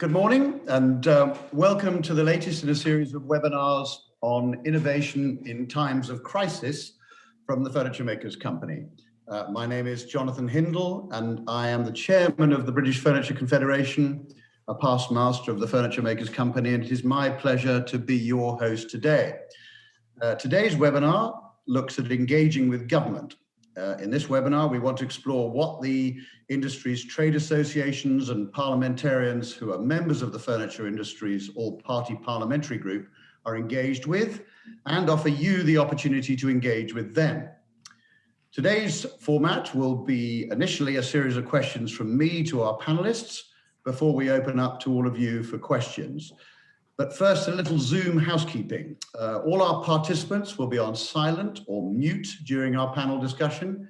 Good morning and welcome to the latest in a series of webinars on innovation in times of crisis from the Furniture Makers Company. My name is Jonathan Hindle and I am the chairman of the British Furniture Confederation, a past master of the Furniture Makers Company, and it is my pleasure to be your host today. Today's webinar looks at engaging with government. In this webinar, we want to explore what the industry's trade associations and parliamentarians who are members of the furniture industry's all-party parliamentary group are engaged with, and offer you the opportunity to engage with them. Today's format will be initially a series of questions from me to our panelists before we open up to all of you for questions. But first, a little Zoom housekeeping. All our participants will be on silent or mute during our panel discussion.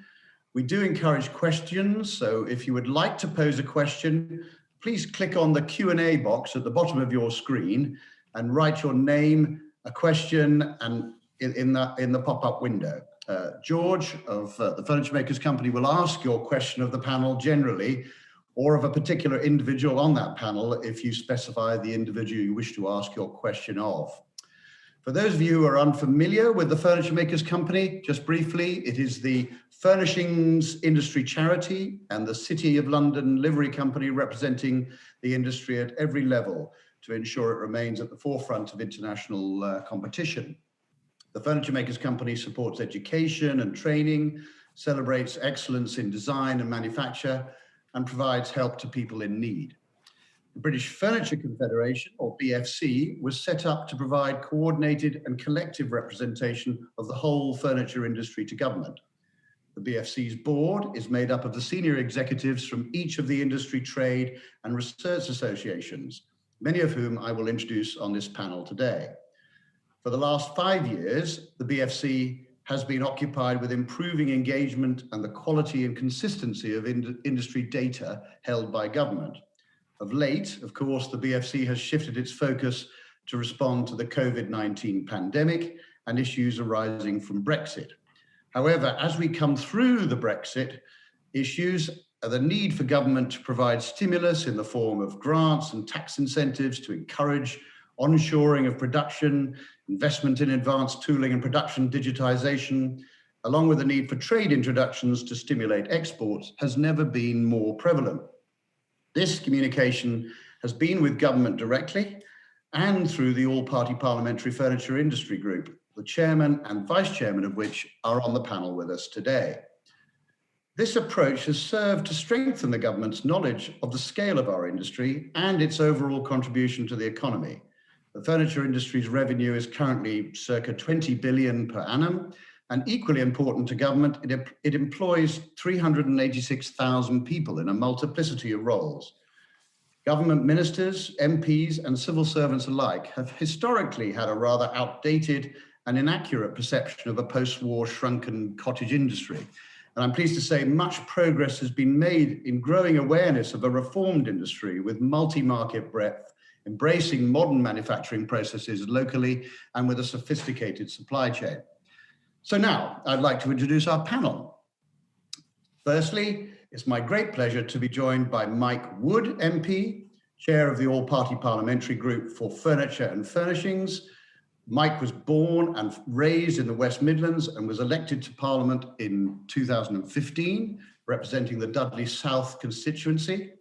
We do encourage questions, so if you would like to pose a question, please click on the Q&A box at the bottom of your screen and write your name, a question, and in the pop-up window. George of the Furniture Makers Company will ask your question of the panel generally, or of a particular individual on that panel if you specify the individual you wish to ask your question of. For those of you who are unfamiliar with the Furniture Makers Company, just briefly, it is the furnishings industry charity and the City of London livery company representing the industry at every level to ensure it remains at the forefront of international competition. The Furniture Makers Company supports education and training, celebrates excellence in design and manufacture, and provides help to people in need. The British Furniture Confederation, or BFC, was set up to provide coordinated and collective representation of the whole furniture industry to government. The BFC's board is made up of the senior executives from each of the industry, trade, and research associations, many of whom I will introduce on this panel today. For the last 5 years, the BFC has been occupied with improving engagement and the quality and consistency of industry data held by government. Of late, of course, the BFC has shifted its focus to respond to the COVID-19 pandemic and issues arising from Brexit. However, as we come through the Brexit issues, the need for government to provide stimulus in the form of grants and tax incentives to encourage onshoring of production, investment in advanced tooling and production digitization, along with the need for trade introductions to stimulate exports, has never been more prevalent. This communication has been with government directly and through the all-party Parliamentary Furniture Industry Group, the chairman and vice chairman of which are on the panel with us today. This approach has served to strengthen the government's knowledge of the scale of our industry and its overall contribution to the economy. The furniture industry's revenue is currently circa 20 billion per annum, and equally important to government, it employs 386,000 people in a multiplicity of roles. Government ministers, MPs, and civil servants alike have historically had a rather outdated and inaccurate perception of a post-war shrunken cottage industry. And I'm pleased to say much progress has been made in growing awareness of a reformed industry with multi-market breadth, embracing modern manufacturing processes locally and with a sophisticated supply chain. So now I'd like to introduce our panel. Firstly, it's my great pleasure to be joined by Mike Wood, MP, chair of the all-party parliamentary group for furniture and furnishings. Mike was born and raised in the West Midlands and was elected to Parliament in 2015, representing the Dudley South constituency.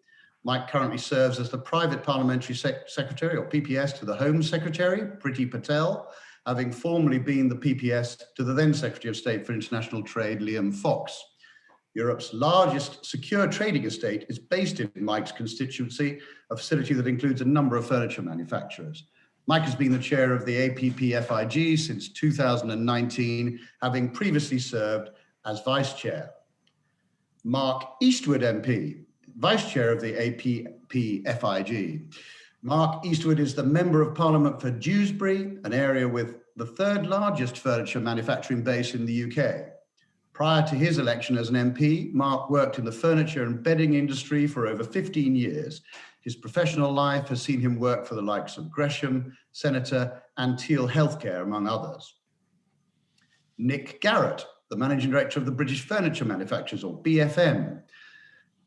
Mike currently serves as the private parliamentary secretary, or PPS, to the Home Secretary, Priti Patel, having formerly been the PPS to the then Secretary of State for International Trade, Liam Fox. Europe's largest secure trading estate is based in Mike's constituency, a facility that includes a number of furniture manufacturers. Mike has been the chair of the APPFIG since 2019, having previously served as vice chair. Mark Eastwood, MP, Vice Chair of the APPFIG. Mark Eastwood is the Member of Parliament for Dewsbury, an area with the third largest furniture manufacturing base in the UK. Prior to his election as an MP, Mark worked in the furniture and bedding industry for over 15 years. His professional life has seen him work for the likes of Gresham, Senator, and Teal Healthcare, among others. Nick Garratt, the Managing Director of the British Furniture Manufacturers, or BFM.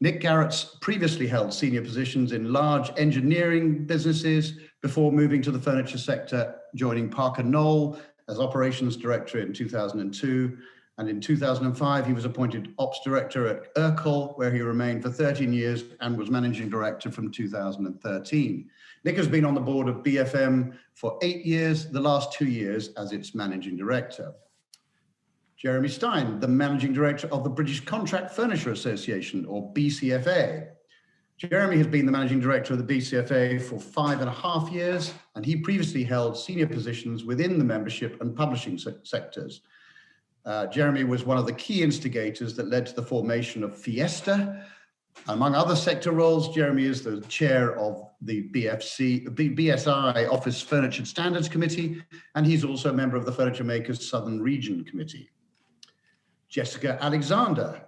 Nick Garratt's previously held senior positions in large engineering businesses before moving to the furniture sector, joining Parker Knoll as operations director in 2002. And in 2005, he was appointed ops director at Urkel, where he remained for 13 years and was managing director from 2013. Nick has been on the board of BFM for 8 years, the last 2 years as its managing director. Jeremy Stein, the managing director of the British Contract Furnisher Association, or BCFA. Jeremy has been the managing director of the BCFA for 5.5 years, and he previously held senior positions within the membership and publishing sectors. Jeremy was one of the key instigators that led to the formation of Fiesta. Among other sector roles, Jeremy is the chair of the BSI Office Furniture Standards Committee, and he's also a member of the Furniture Makers Southern Region Committee. Jessica Alexander,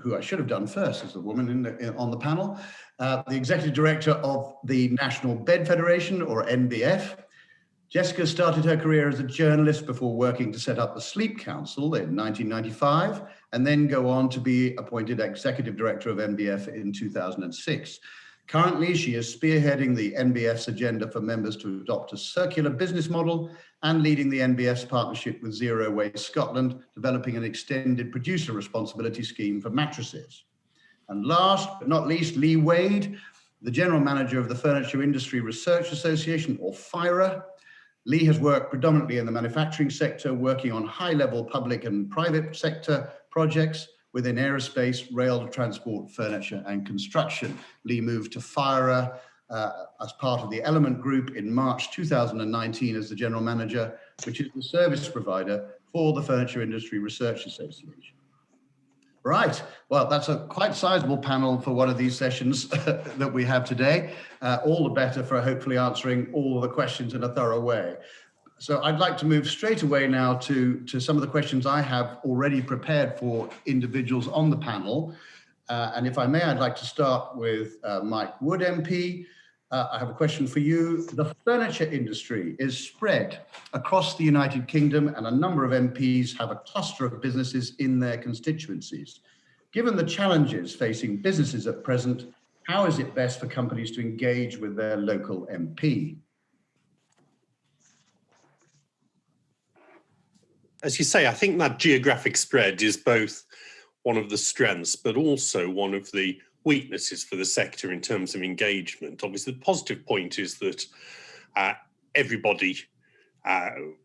who I should have done first as the woman on the panel, the executive director of the National Bed Federation, or NBF. Jessica started her career as a journalist before working to set up the Sleep Council in 1995, and then go on to be appointed executive director of NBF in 2006. Currently, she is spearheading the NBF's agenda for members to adopt a circular business model and leading the NBF's partnership with Zero Waste Scotland, developing an extended producer responsibility scheme for mattresses. And last but not least, Lee Wade, the general manager of the Furniture Industry Research Association, or FIRA. Lee has worked predominantly in the manufacturing sector, working on high-level public and private sector projects within aerospace, rail transport, furniture, and construction. Lee moved to FIRA as part of the Element Group in March 2019 as the general manager, which is the service provider for the Furniture Industry Research Association. Right, well, that's a quite sizable panel for one of these sessions that we have today. All the better for hopefully answering all the questions in a thorough way. So I'd like to move straight away now to some of the questions I have already prepared for individuals on the panel. And if I may, I'd like to start with Mike Wood MP. I have a question for you. The furniture industry is spread across the United Kingdom, and a number of MPs have a cluster of businesses in their constituencies. Given the challenges facing businesses at present, how is it best for companies to engage with their local MP? As you say, I think that geographic spread is both one of the strengths, but also one of the weaknesses for the sector in terms of engagement. Obviously, the positive point is that everybody,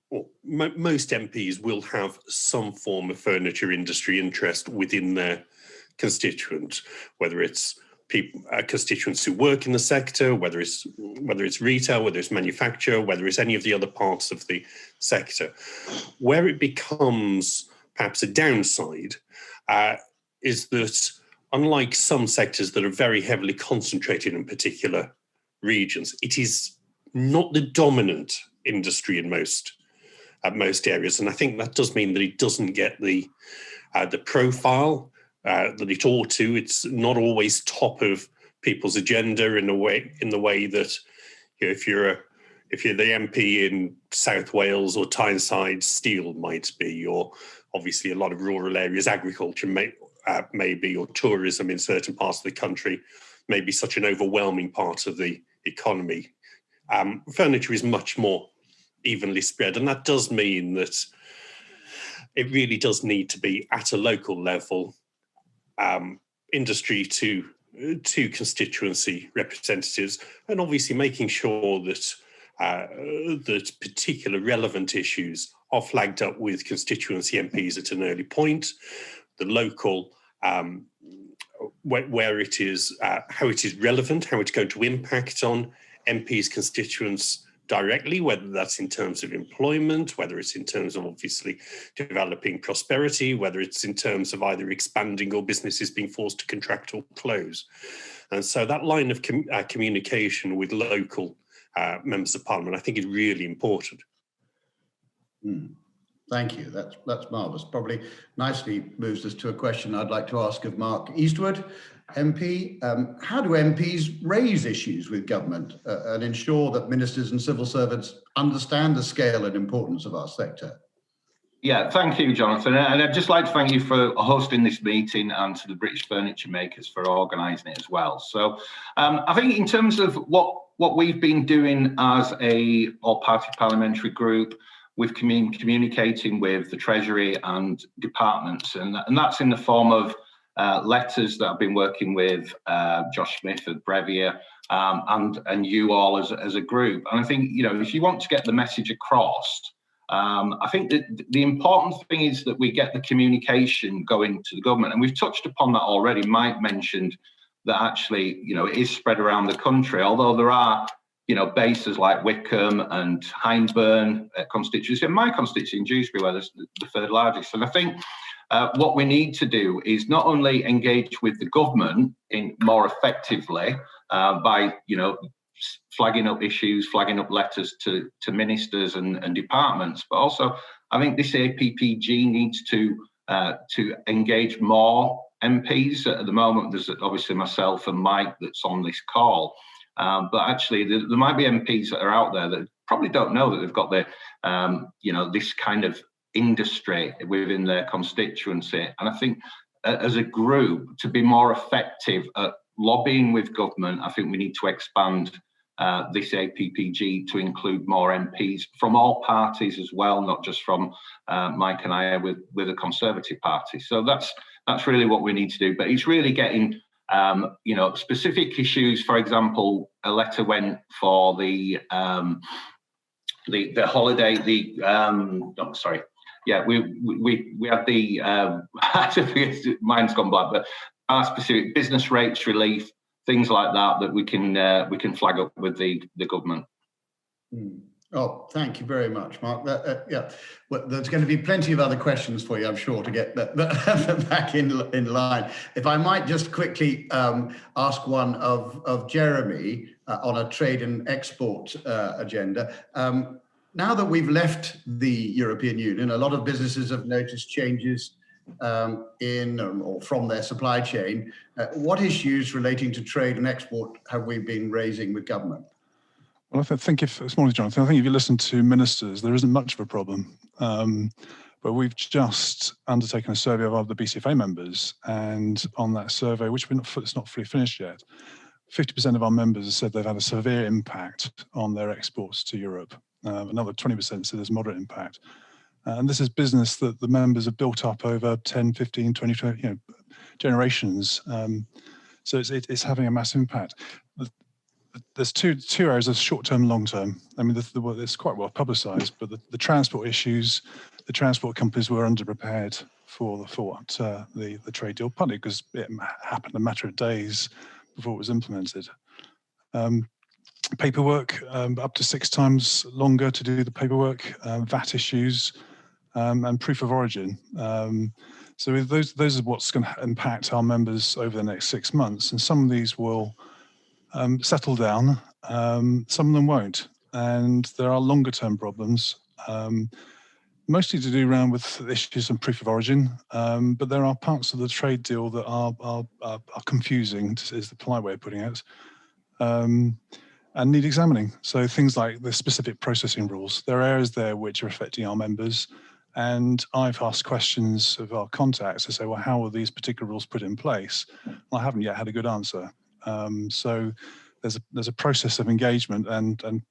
or most MPs will have some form of furniture industry interest within their constituent, whether it's people, constituents who work in the sector, whether it's retail, whether it's manufacture, whether it's any of the other parts of the sector. Where it becomes perhaps a downside is that unlike some sectors that are very heavily concentrated in particular regions, it is not the dominant industry in most areas. And I think that does mean that it doesn't get the profile that it ought to. It's not always top of people's agenda in the way that, you know, if you're the MP in South Wales or Tyneside, steel might be, or obviously a lot of rural areas, agriculture may be, or tourism in certain parts of the country may be such an overwhelming part of the economy. Furniture is much more evenly spread, and that does mean that it really does need to be at a local level, industry to constituency representatives, and obviously making sure that that particular relevant issues are flagged up with constituency MPs at an early point. The local, where it is, how it is relevant, how it's going to impact on MPs' constituents directly, whether that's in terms of employment, whether it's in terms of obviously developing prosperity, whether it's in terms of either expanding or businesses being forced to contract or close. And so that line of communication with local members of Parliament, I think, is really important. Thank you. That's marvellous. Probably nicely moves us to a question I'd like to ask of Mark Eastwood, MP. How do MPs raise issues with government and ensure that ministers and civil servants understand the scale and importance of our sector? Yeah, thank you, Jonathan. And I'd just like to thank you for hosting this meeting and to the British Furniture Makers for organising it as well. So I think in terms of what we've been doing as a all-party parliamentary group, we've communicating with the Treasury and departments, and that's in the form of letters that I've been working with Josh Smith at Brevier and you all as a group. And I think, you know, if you want to get the message across, I think that the important thing is that we get the communication going to the government, and we've touched upon that already. Mike mentioned that actually, you know, it is spread around the country, although there are, you know, bases like Wickham and Hyndburn constituency, and my constituency in Dewsbury, where there's the third largest. And I think what we need to do is not only engage with the government in more effectively by, you know, flagging up issues, flagging up letters to ministers and departments, but also I think this APPG needs to engage more MPs. At the moment, there's obviously myself and Mike that's on this call, but actually there might be MPs that are out there that probably don't know that they've got the you know, this kind of industry within their constituency. And I think as a group, to be more effective at lobbying with government, I think we need to expand this APPG to include more MPs from all parties as well, not just from Mike and I with the Conservative Party. So that's really what we need to do. But it's really getting you know, specific issues. For example, a letter went for the holiday. Sorry. Yeah, we had the mine's gone blank, but our specific business rates relief, things like that we can flag up with the government. Oh, thank you very much, Mark. Yeah, well, there's going to be plenty of other questions for you, I'm sure, to get back in line. If I might just quickly ask one of Jeremy on a trade and export agenda. Now that we've left the European Union, a lot of businesses have noticed changes in or from their supply chain. What issues relating to trade and export have we been raising with government? Well, I think this morning, Jonathan, I think if you listen to ministers, there isn't much of a problem. But we've just undertaken a survey of the BCFA members, and on that survey, which it's not fully finished yet, 50% of our members have said they've had a severe impact on their exports to Europe. Another 20% said there's moderate impact. And this is business that the members have built up over 10, 15, 20 generations. So it's having a massive impact. There's two areas of short-term and long-term. I mean, it's quite well publicised, but the transport issues, the transport companies were underprepared for the trade deal, partly because it happened a matter of days before it was implemented. Paperwork, up to 6 times longer to do the paperwork, VAT issues, and proof of origin. So those are what's going to impact our members over the next 6 months, and some of these will settle down, some of them won't, and there are longer term problems, mostly to do around with issues and proof of origin, but there are parts of the trade deal that are confusing, is the polite way of putting it, and need examining. So things like the specific processing rules, there are areas there which are affecting our members, and I've asked questions of our contacts to say, well, how are these particular rules put in place? I haven't yet had a good answer. So there's a process of engagement and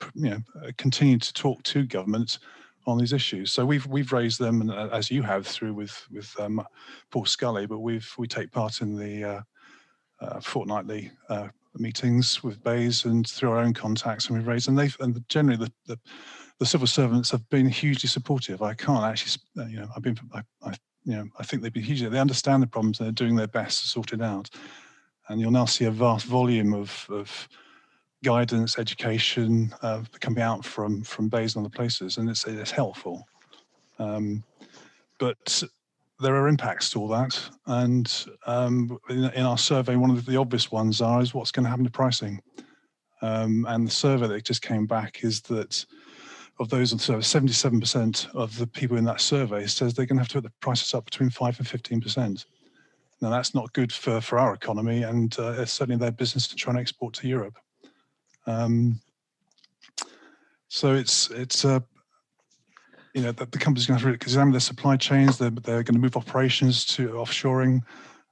continue to talk to government on these issues. So we've raised them, as you have through with Paul Scully, but we take part in the fortnightly meetings with Bays and through our own contacts, and we've raised, and generally the civil servants have been hugely supportive. I can't actually, I think they've been hugely. They understand the problems and they're doing their best to sort it out. And you'll now see a vast volume of guidance, education coming out from Bays and other places, and it's helpful. But there are impacts to all that, and in our survey, one of the obvious ones is what's going to happen to pricing. And the survey that just came back is that of those on survey, 77% of the people in that survey says they're going to have to put the prices up between 5 and 15%. Now that's not good for our economy, and it's certainly their business to try and export to Europe. So it's that the company's going to have to examine their supply chains. They're going to move operations to offshoring,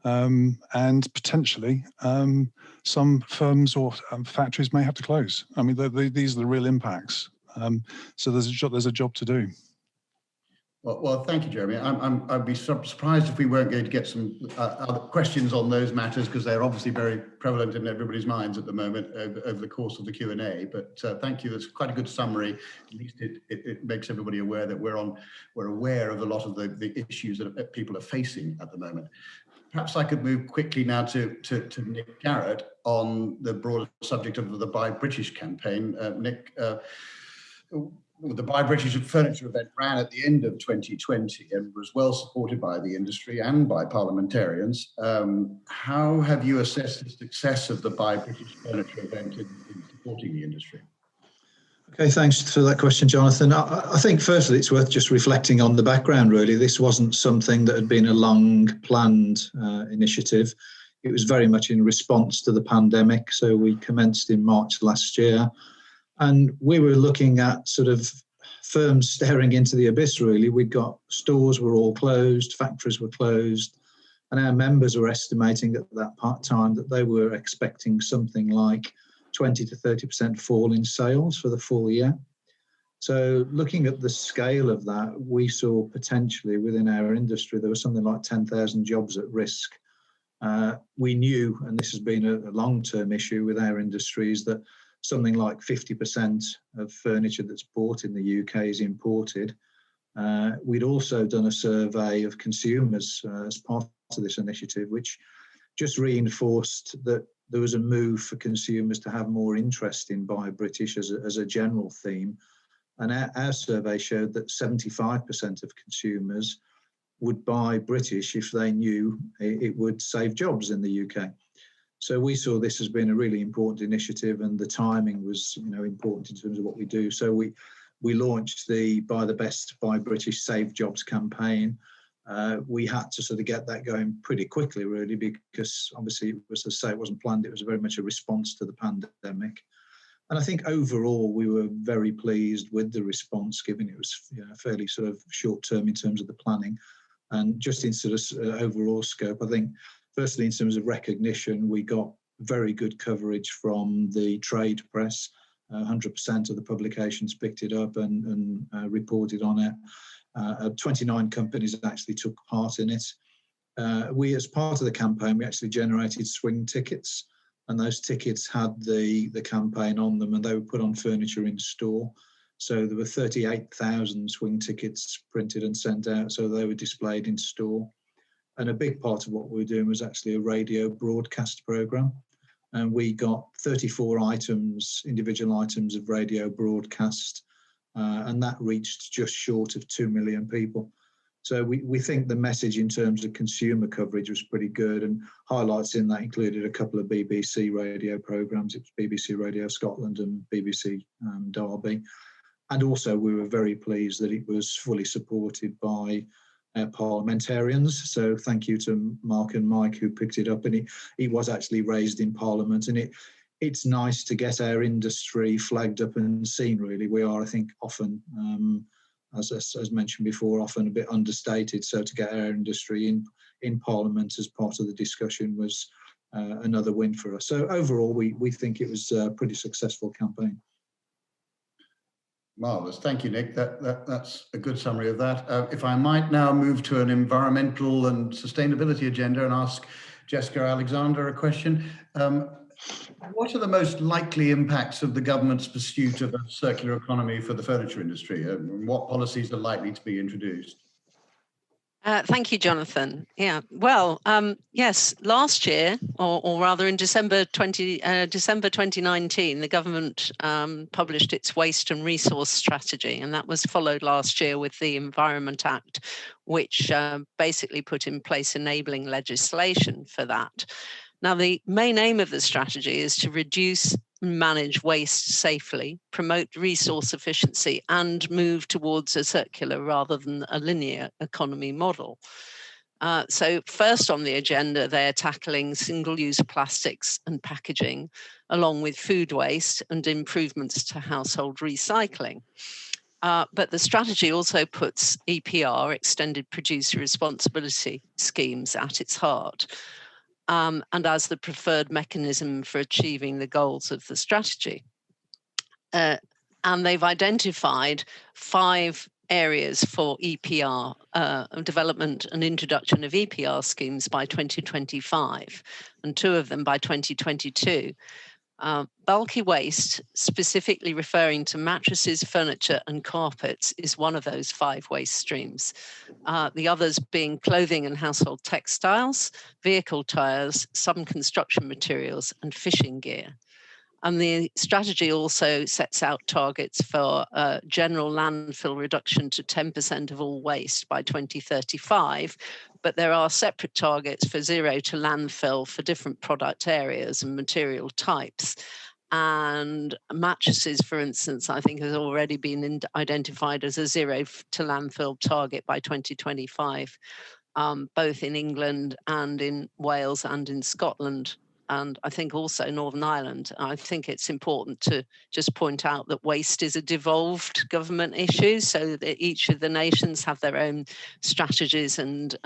and potentially some firms or factories may have to close. I mean, these are the real impacts. So there's a job to do. Well, thank you, Jeremy. I'd be surprised if we weren't going to get some other questions on those matters, because they're obviously very prevalent in everybody's minds at the moment over the course of the Q&A. But thank you. That's quite a good summary. At least it makes everybody aware that we're aware of a lot of the issues that people are facing at the moment. Perhaps I could move quickly now to Nick Garratt on the broader subject of the Buy British campaign. Nick, the Buy British Furniture event ran at the end of 2020 and was well supported by the industry and by parliamentarians. How have you assessed the success of the Buy British Furniture event in supporting the industry? Okay, thanks for that question, Jonathan. I think firstly it's worth just reflecting on the background, really. This wasn't something that had been a long planned initiative. It was very much in response to the pandemic. So we commenced in March last year. And we were looking at sort of firms staring into the abyss, really. We'd got stores were all closed, factories were closed, and our members were estimating at that time that they were expecting something like 20 to 30% fall in sales for the full year. So looking at the scale of that, we saw potentially within our industry, there was something like 10,000 jobs at risk. We knew, and this has been a long-term issue with our industries, that something like 50% of furniture that's bought in the UK is imported. We'd also done a survey of consumers as part of this initiative, which just reinforced that there was a move for consumers to have more interest in Buy British as a general theme. And our survey showed that 75% of consumers would buy British if they knew it would save jobs in the UK. So we saw this as being a really important initiative, and the timing was, important in terms of what we do. So we launched the Buy the Best, Buy British, Save Jobs campaign. We had to sort of get that going pretty quickly, really, because obviously, it wasn't planned. It was very much a response to the pandemic. And I think overall, we were very pleased with the response, given it was fairly sort of short term in terms of the planning. And just in sort of overall scope, I think, firstly, in terms of recognition, we got very good coverage from the trade press. 100% of the publications picked it up and reported on it. 29 companies actually took part in it. We, as part of the campaign, we actually generated swing tickets, and those tickets had the campaign on them, and they were put on furniture in store. So there were 38,000 swing tickets printed and sent out, so they were displayed in store. And a big part of what we were doing was actually a radio broadcast programme. And we got 34 items, individual items of radio broadcast, and that reached just short of 2 million people. So we think the message in terms of consumer coverage was pretty good, and highlights in that included a couple of BBC radio programmes. It was BBC Radio Scotland and BBC Derby. And also we were very pleased that it was fully supported by parliamentarians. So thank you to Mark and Mike who picked it up, and it was actually raised in Parliament, and it's nice to get our industry flagged up and seen, really. We are, I think, often, as mentioned before, often a bit understated. So to get our industry in Parliament as part of the discussion was another win for us. So overall, we think it was a pretty successful campaign. Marvellous. Thank you, Nick. That's a good summary of that. If I might now move to an environmental and sustainability agenda and ask Jessica Alexander a question. What are the most likely impacts of the government's pursuit of a circular economy for the furniture industry? What policies are likely to be introduced? Thank you, Jonathan. Yeah, well, yes, last year, or rather in December 2019, the government published its waste and resource strategy, and that was followed last year with the Environment Act, which basically put in place enabling legislation for that. Now, the main aim of the strategy is to reduce and manage waste safely, promote resource efficiency, and move towards a circular rather than a linear economy model. So first on the agenda, they're tackling single-use plastics and packaging, along with food waste and improvements to household recycling. But the strategy also puts EPR, Extended Producer Responsibility schemes, at its heart, and as the preferred mechanism for achieving the goals of the strategy. And they've identified 5 areas for EPR, development and introduction of EPR schemes by 2025, and 2 of them by 2022. Bulky waste, specifically referring to mattresses, furniture and carpets, is one of those 5 waste streams. The others being clothing and household textiles, vehicle tyres, some construction materials and fishing gear. And the strategy also sets out targets for general landfill reduction to 10% of all waste by 2035. But there are separate targets for zero to landfill for different product areas and material types. And mattresses, for instance, I think has already been identified as a zero to landfill target by 2025, both in England and in Wales and in Scotland. And I think also Northern Ireland. I think it's important to just point out that waste is a devolved government issue, so that each of the nations have their own strategies and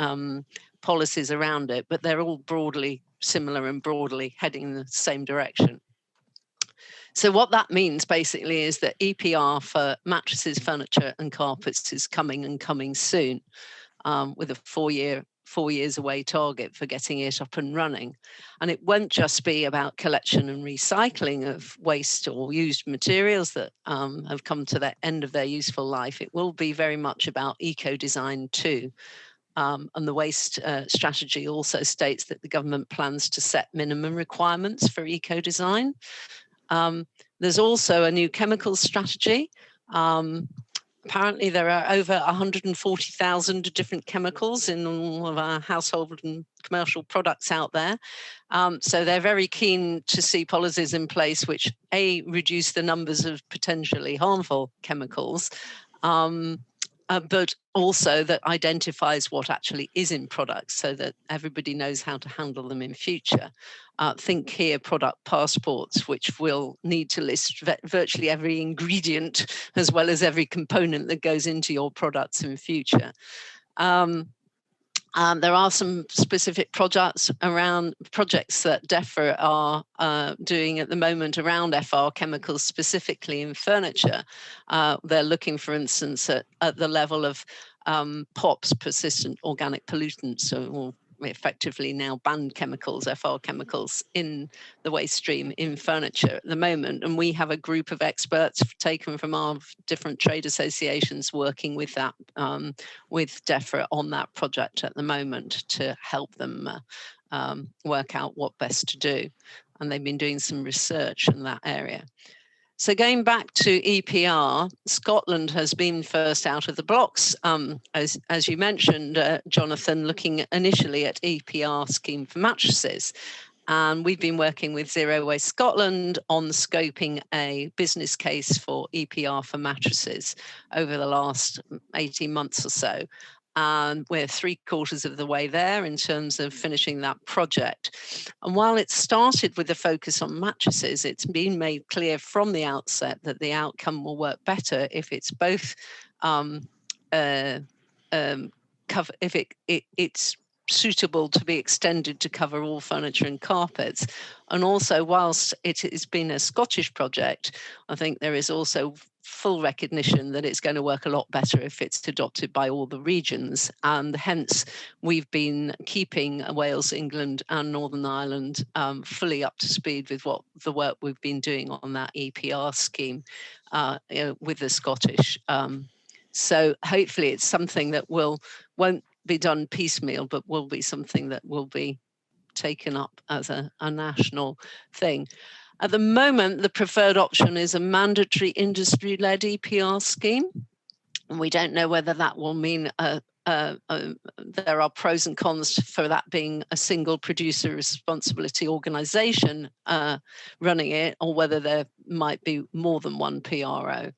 policies around it, but they're all broadly similar and broadly heading in the same direction. So what that means basically is that EPR for mattresses, furniture and carpets is coming soon, with a 4 years away target for getting it up and running. And it won't just be about collection and recycling of waste or used materials that have come to the end of their useful life. It will be very much about eco-design too. And the waste strategy also states that the government plans to set minimum requirements for eco-design. There's also a new chemicals strategy. Apparently there are over 140,000 different chemicals in all of our household and commercial products out there. So they're very keen to see policies in place which reduce the numbers of potentially harmful chemicals, but also that identifies what actually is in products so that everybody knows how to handle them in future. Think here product passports, which will need to list virtually every ingredient as well as every component that goes into your products in future. There are some specific projects that DEFRA are doing at the moment around FR chemicals, specifically in furniture. They're looking, for instance, at the level of POPs, persistent organic pollutants, or effectively now banned chemicals, FR chemicals, in the waste stream in furniture at the moment. And we have a group of experts taken from our different trade associations working with that, with DEFRA on that project at the moment to help them work out what best to do. And they've been doing some research in that area. So going back to EPR, Scotland has been first out of the blocks, as you mentioned, Jonathan, looking initially at EPR scheme for mattresses. And we've been working with Zero Waste Scotland on scoping a business case for EPR for mattresses over the last 18 months or so. And we're 3/4 of the way there in terms of finishing that project. And while it started with a focus on mattresses, it's been made clear from the outset that the outcome will work better if it's both it's suitable to be extended to cover all furniture and carpets. And also, whilst it has been a Scottish project, I think there is also full recognition that it's going to work a lot better if it's adopted by all the regions. And hence, we've been keeping Wales, England and Northern Ireland fully up to speed with what the work we've been doing on that EPR scheme with the Scottish. So hopefully it's something that won't be done piecemeal, but will be something that will be taken up as a national thing. At the moment, the preferred option is a mandatory industry-led EPR scheme. And we don't know whether that will mean there are pros and cons for that being a single producer responsibility organisation running it, or whether there might be more than one PRO.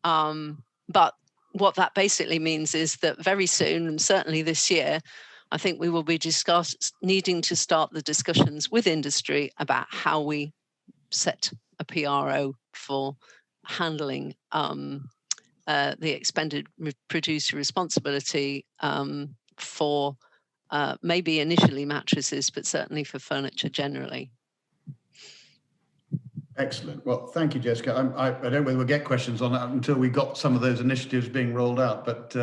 But what that basically means is that very soon, and certainly this year, I think we will be needing to start the discussions with industry about how we set a PRO for handling the expanded producer responsibility for maybe initially mattresses, but certainly for furniture generally. Excellent. Well, thank you, Jessica. I don't know whether we'll get questions on that until we got some of those initiatives being rolled out, but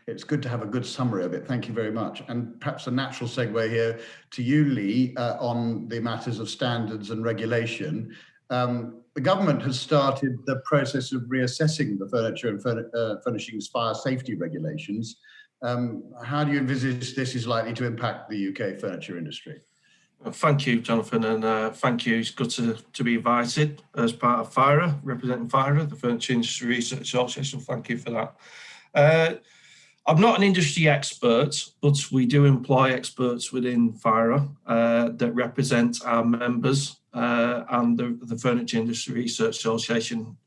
it's good to have a good summary of it. Thank you very much. And perhaps a natural segue here to you, Lee, on the matters of standards and regulation. The government has started the process of reassessing the furniture and furnishings fire safety regulations. How do you envisage this is likely to impact the UK furniture industry? Thank you, Jonathan, and thank you. It's good to be invited as part of FIRA, representing FIRA, the Furniture Industry Research Association. Thank you for that. I'm not an industry expert, but we do employ experts within FIRA that represent our members and the Furniture Industry Research Association.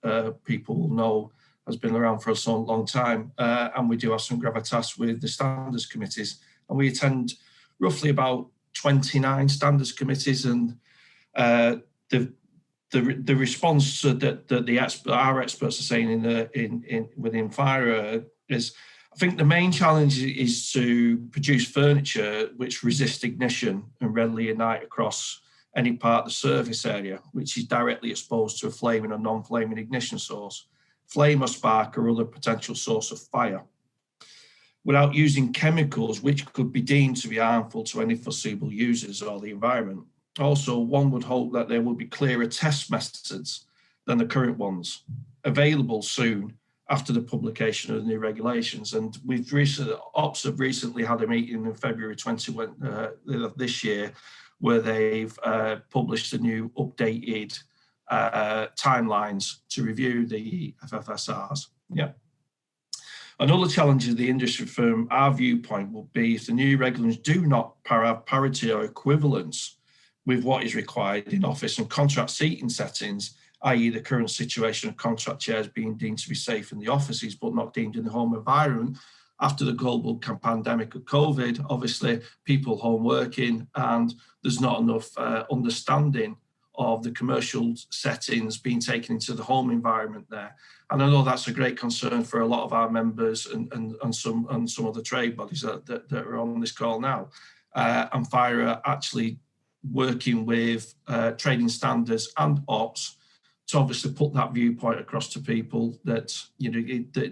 People will know has been around for a so long time, and we do have some gravitas with the standards committees, and we attend roughly about 29 standards committees, and the response that our experts are saying within FIRA is, I think the main challenge is to produce furniture which resists ignition and readily ignite across any part of the surface area, which is directly exposed to a flaming or non-flaming ignition source, flame or spark or other potential source of fire, without using chemicals which could be deemed to be harmful to any foreseeable users or the environment. Also, one would hope that there will be clearer test methods than the current ones available soon after the publication of the new regulations. And Ops have recently had a meeting in February 21 this year, where they've published the new updated timelines to review the FFSRs. Yeah. Another challenge of the industry from our viewpoint will be if the new regulations do not have parity or equivalence with what is required in office and contract seating settings, i.e. the current situation of contract chairs being deemed to be safe in the offices but not deemed in the home environment. After the global pandemic of COVID, obviously people home working, and there's not enough understanding of the commercial settings being taken into the home environment there. And I know that's a great concern for a lot of our members and some of the trade bodies that are on this call now. And FIRA actually working with trading standards and ops to obviously put that viewpoint across to people that, you know,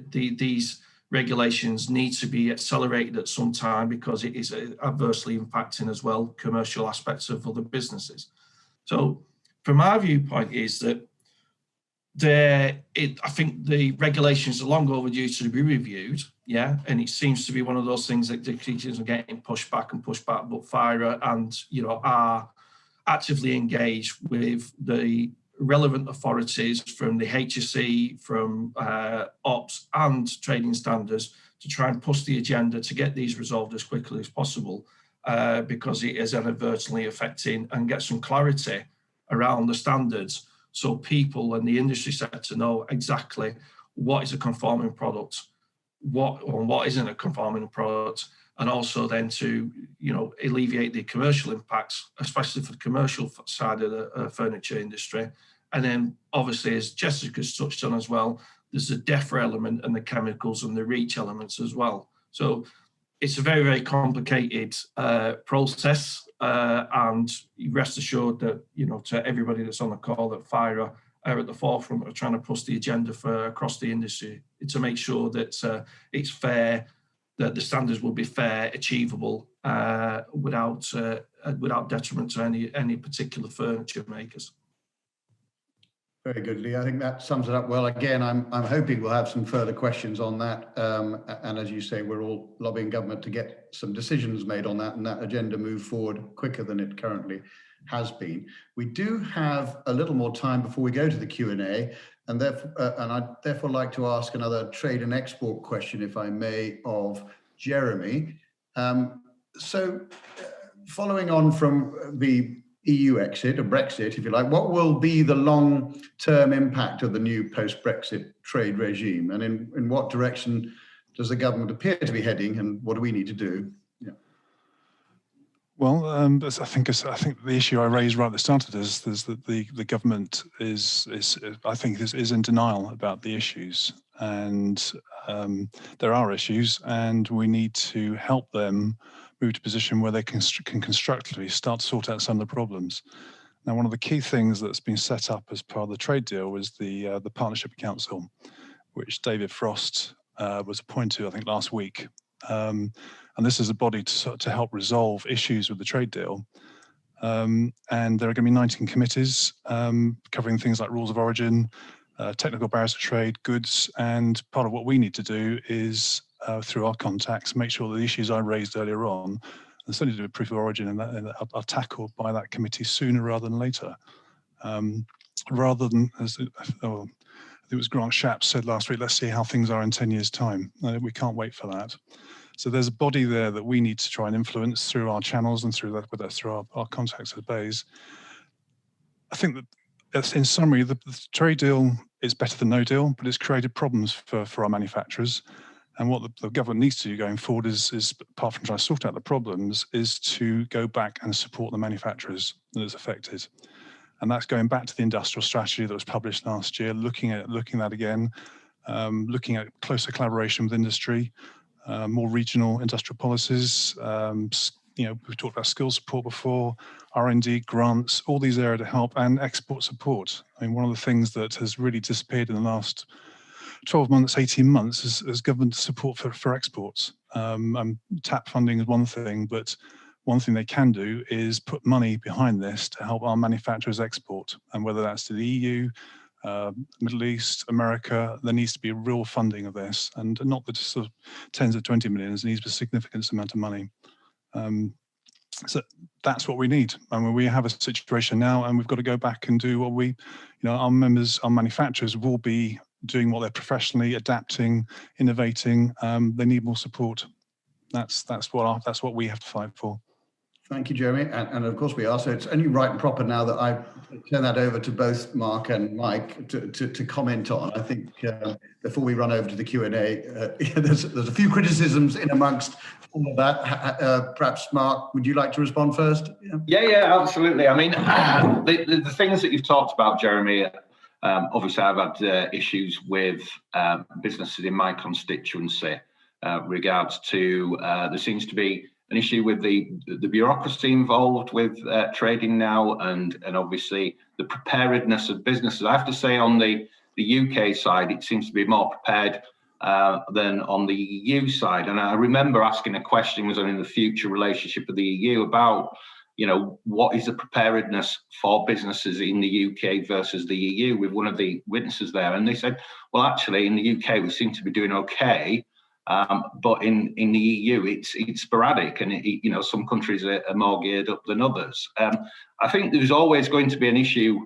these regulations need to be accelerated at some time because it is adversely impacting as well commercial aspects of other businesses. So from our viewpoint is that I think the regulations are long overdue to be reviewed, yeah, and it seems to be one of those things that the teachers are getting pushed back, but FIRA and, you know, are actively engaged with the relevant authorities from the HSE, from ops and trading standards to try and push the agenda to get these resolved as quickly as possible because it is inadvertently affecting and get some clarity around the standards so people and the industry sector know exactly what is a conforming product, what isn't a conforming product, and also then to, you know, alleviate the commercial impacts, especially for the commercial side of the furniture industry. And then obviously, as Jessica's touched on as well, there's the DEFRA element and the chemicals and the REACH elements as well. So it's a very, very complicated process. And rest assured that, you know, to everybody that's on the call, that FIRA are at the forefront of trying to push the agenda for across the industry to make sure that it's fair, that the standards will be fair, achievable, without detriment to any particular furniture makers. Very good, Lee. I think that sums it up well. Again, I'm hoping we'll have some further questions on that. And as you say, we're all lobbying government to get some decisions made on that and that agenda move forward quicker than it currently has been. We do have a little more time before we go to the Q&A, and I'd therefore like to ask another trade and export question, if I may, of Jeremy. So following on from the EU exit, or Brexit, if you like, what will be the long-term impact of the new post-Brexit trade regime? And in what direction does the government appear to be heading, and what do we need to do? Yeah. Well, I think the issue I raised right at the start of this is that the government is in denial about the issues. and there are issues, and we need to help them move to a position where they can constructively start to sort out some of the problems. Now, one of the key things that's been set up as part of the trade deal was the Partnership Council, which David Frost was appointed to, I think, last week. And this is a body to help resolve issues with the trade deal. And there are going to be 19 committees covering things like rules of origin, technical barriers to trade, goods, and part of what we need to do is, through our contacts, make sure that the issues I raised earlier on, and certainly to do with proof of origin, and that are tackled by that committee sooner rather than later. Rather than, as I think it was Grant Shapps said last week, let's see how things are in 10 years' time. We can't wait for that. So there's a body there that we need to try and influence through our channels and through our contacts at BEIS. I think that, in summary, the trade deal is better than no deal, but it's created problems for our manufacturers. And what the government needs to do going forward is, apart from trying to sort out the problems, is to go back and support the manufacturers that it's affected. And that's going back to the industrial strategy that was published last year, looking at that again, looking at closer collaboration with industry, more regional industrial policies. We've talked about skills support before, R&D, grants, all these areas to help, and export support. I mean, one of the things that has really disappeared in the last 12 months, 18 months is government support for exports. TAP funding is one thing, but one thing they can do is put money behind this to help our manufacturers export. And whether that's to the EU, Middle East, America, there needs to be real funding of this, and not the sort of tens of 20 millions, it needs to be a significant amount of money. So that's what we need. I mean, we have a situation now, and we've got to go back and do what our members, our manufacturers will be doing what they're professionally adapting, innovating. They need more support. That's what we have to fight for. Thank you, Jeremy. And of course we are. So it's only right and proper now that I turn that over to both Mark and Mike to comment on. I think before we run over to the Q&A, there's a few criticisms in amongst all of that. Perhaps, Mark, would you like to respond first? Yeah, absolutely. I mean, the things that you've talked about, Jeremy, obviously I've had issues with businesses in my constituency regards to there seems to be an issue with the bureaucracy involved with trading now, and obviously the preparedness of businesses. I have to say, on the UK side, it seems to be more prepared than on the EU side. And I remember asking a question, was on in the future relationship of the EU about, what is the preparedness for businesses in the UK versus the EU, with one of the witnesses there. And they said, well, actually, in the UK, we seem to be doing okay. But in the EU, it's sporadic, and some countries are more geared up than others. I think there's always going to be an issue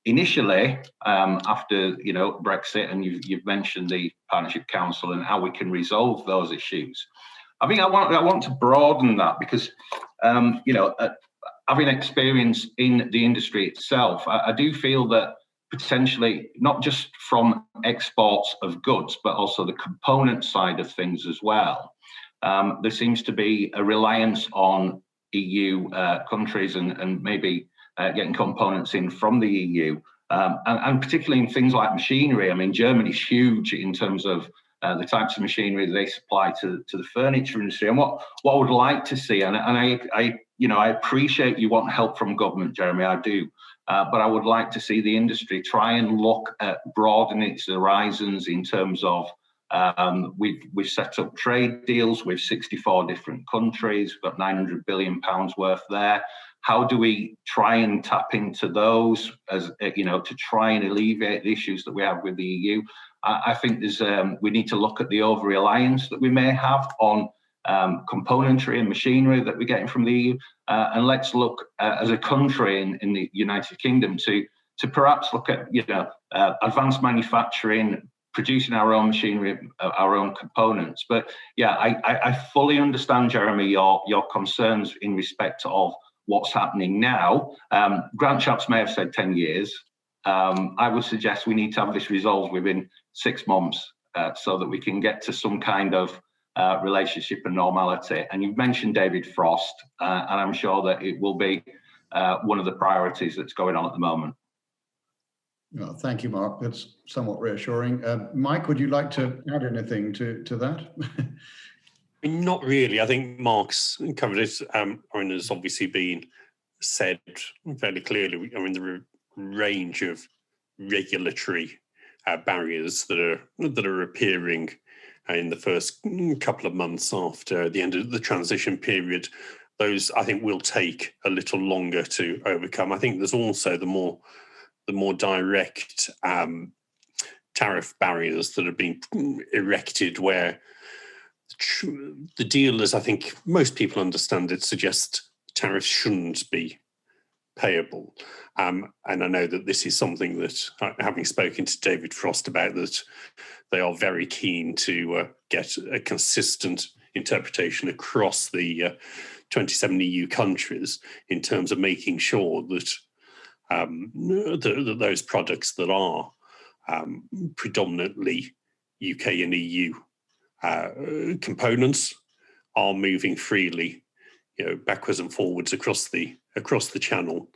initially after Brexit, and you've mentioned the Partnership Council and how we can resolve those issues. I think I want to broaden that because having experience in the industry itself, I do feel that potentially not just from exports of goods, but also the component side of things as well. There seems to be a reliance on EU countries and maybe getting components in from the EU, and particularly in things like machinery. I mean, Germany's huge in terms of the types of machinery that they supply to the furniture industry. And what I would like to see, and I appreciate you want help from government, Jeremy, I do. But I would like to see the industry try and look at broadening its horizons in terms of we've set up trade deals with 64 different countries. We've got £900 billion worth there. How do we try and tap into those as to try and alleviate the issues that we have with the EU? I think we need to look at the over-reliance that we may have on componentry and machinery that we're getting from the EU, and let's look as a country in the United Kingdom to perhaps look at advanced manufacturing, producing our own machinery, our own components. But yeah, I fully understand, Jeremy, your concerns in respect of what's happening now. Grant Shapps may have said 10 years. I would suggest we need to have this resolved within 6 months so that we can get to some kind of relationship and normality. And you've mentioned David Frost, and I'm sure that it will be one of the priorities that's going on at the moment. Well, thank you, Mark. That's somewhat reassuring. Mike, would you like to add anything to that? Not really. I think Mark's covered it. There's obviously been said fairly clearly. The range of regulatory barriers that are appearing in the first couple of months after the end of the transition period. Those, I think, will take a little longer to overcome. I think there's also the more direct tariff barriers that have been erected, where the dealers, I think most people understand it, suggest tariffs shouldn't be payable. And I know that this is something that, having spoken to David Frost about, that they are very keen to get a consistent interpretation across the 27 EU countries in terms of making sure that those products that are predominantly UK and EU components are moving freely, backwards and forwards across the channel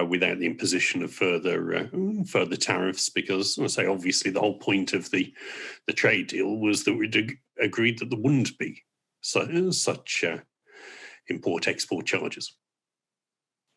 without the imposition of further tariffs. Because, I say, obviously the whole point of the trade deal was that we'd agreed that there wouldn't be such import-export charges.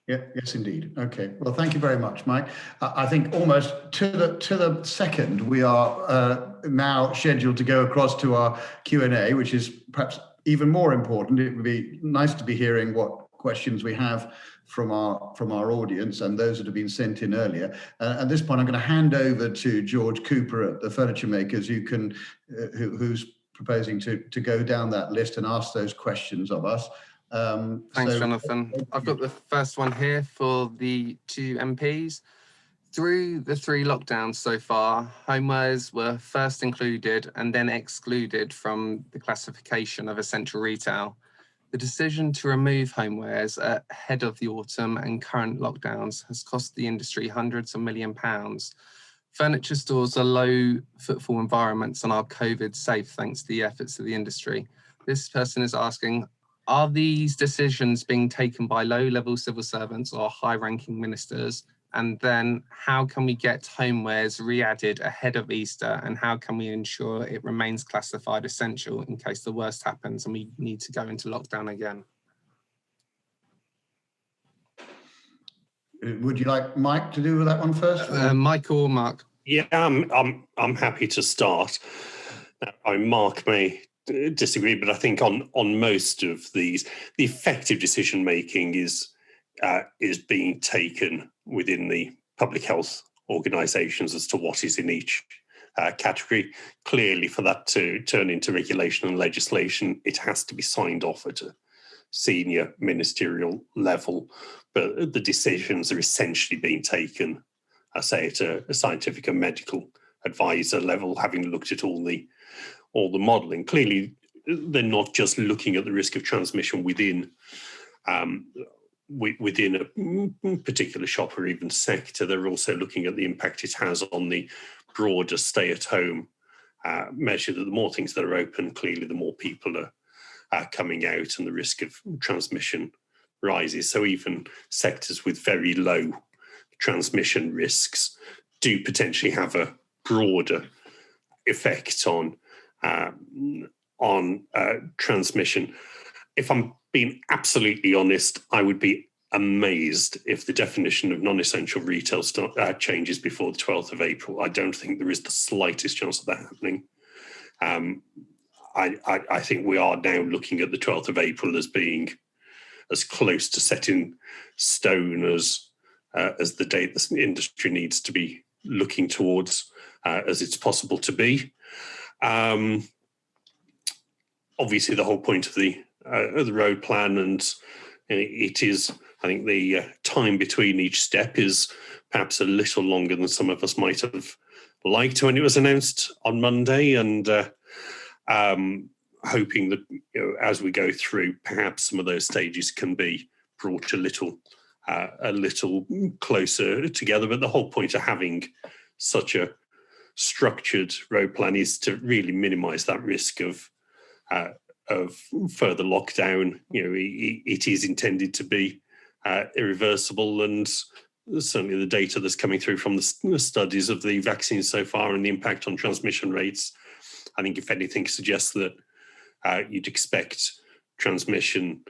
Yeah, yes, indeed. Okay. Well, thank you very much, Mike. I think almost to the second, we are now scheduled to go across to our Q&A, which is perhaps even more important. It would be nice to be hearing what questions we have from our audience and those that have been sent in earlier. At this point, I'm going to hand over to George Cooper at the Furniture Makers, who's proposing to go down that list and ask those questions of us. Thanks, Jonathan. I've got the first one here for the two MPs. Through the 3 lockdowns so far, homewares were first included and then excluded from the classification of essential retail. The decision to remove homewares ahead of the autumn and current lockdowns has cost the industry hundreds of £millions. Furniture stores are low footfall environments and are COVID safe thanks to the efforts of the industry. This person is asking, are these decisions being taken by low-level civil servants or high-ranking ministers? And then how can we get homewares re-added ahead of Easter? And how can we ensure it remains classified essential in case the worst happens and we need to go into lockdown again? Would you like Mike to do with that one first? Mike or Mark? Yeah, I'm happy to start. Mark may disagree, but I think on most of these, the effective decision making is being taken within the public health organisations as to what is in each category. Clearly, for that to turn into regulation and legislation, it has to be signed off at a senior ministerial level. But the decisions are essentially being taken, I say, at a scientific and medical advisor level, having looked at all the modelling. Clearly, they're not just looking at the risk of transmission within a particular shop or even sector. They're also looking at the impact it has on the broader stay-at-home measure, that the more things that are open, clearly the more people are coming out and the risk of transmission rises. So even sectors with very low transmission risks do potentially have a broader effect on transmission. If I'm being absolutely honest, I would be amazed if the definition of non-essential retail changes before the 12th of April. I don't think there is the slightest chance of that happening. I think we are now looking at the 12th of April as being as close to set in stone as the date the industry needs to be looking towards as it's possible to be. Obviously, the whole point of the road plan, and it is, I think the time between each step is perhaps a little longer than some of us might have liked when it was announced on Monday, and hoping that as we go through, perhaps some of those stages can be brought a little closer together. But the whole point of having such a structured road plan is to really minimise that risk of further lockdown. It is intended to be irreversible, and certainly the data that's coming through from the studies of the vaccines so far and the impact on transmission rates, I think if anything suggests that you'd expect transmission,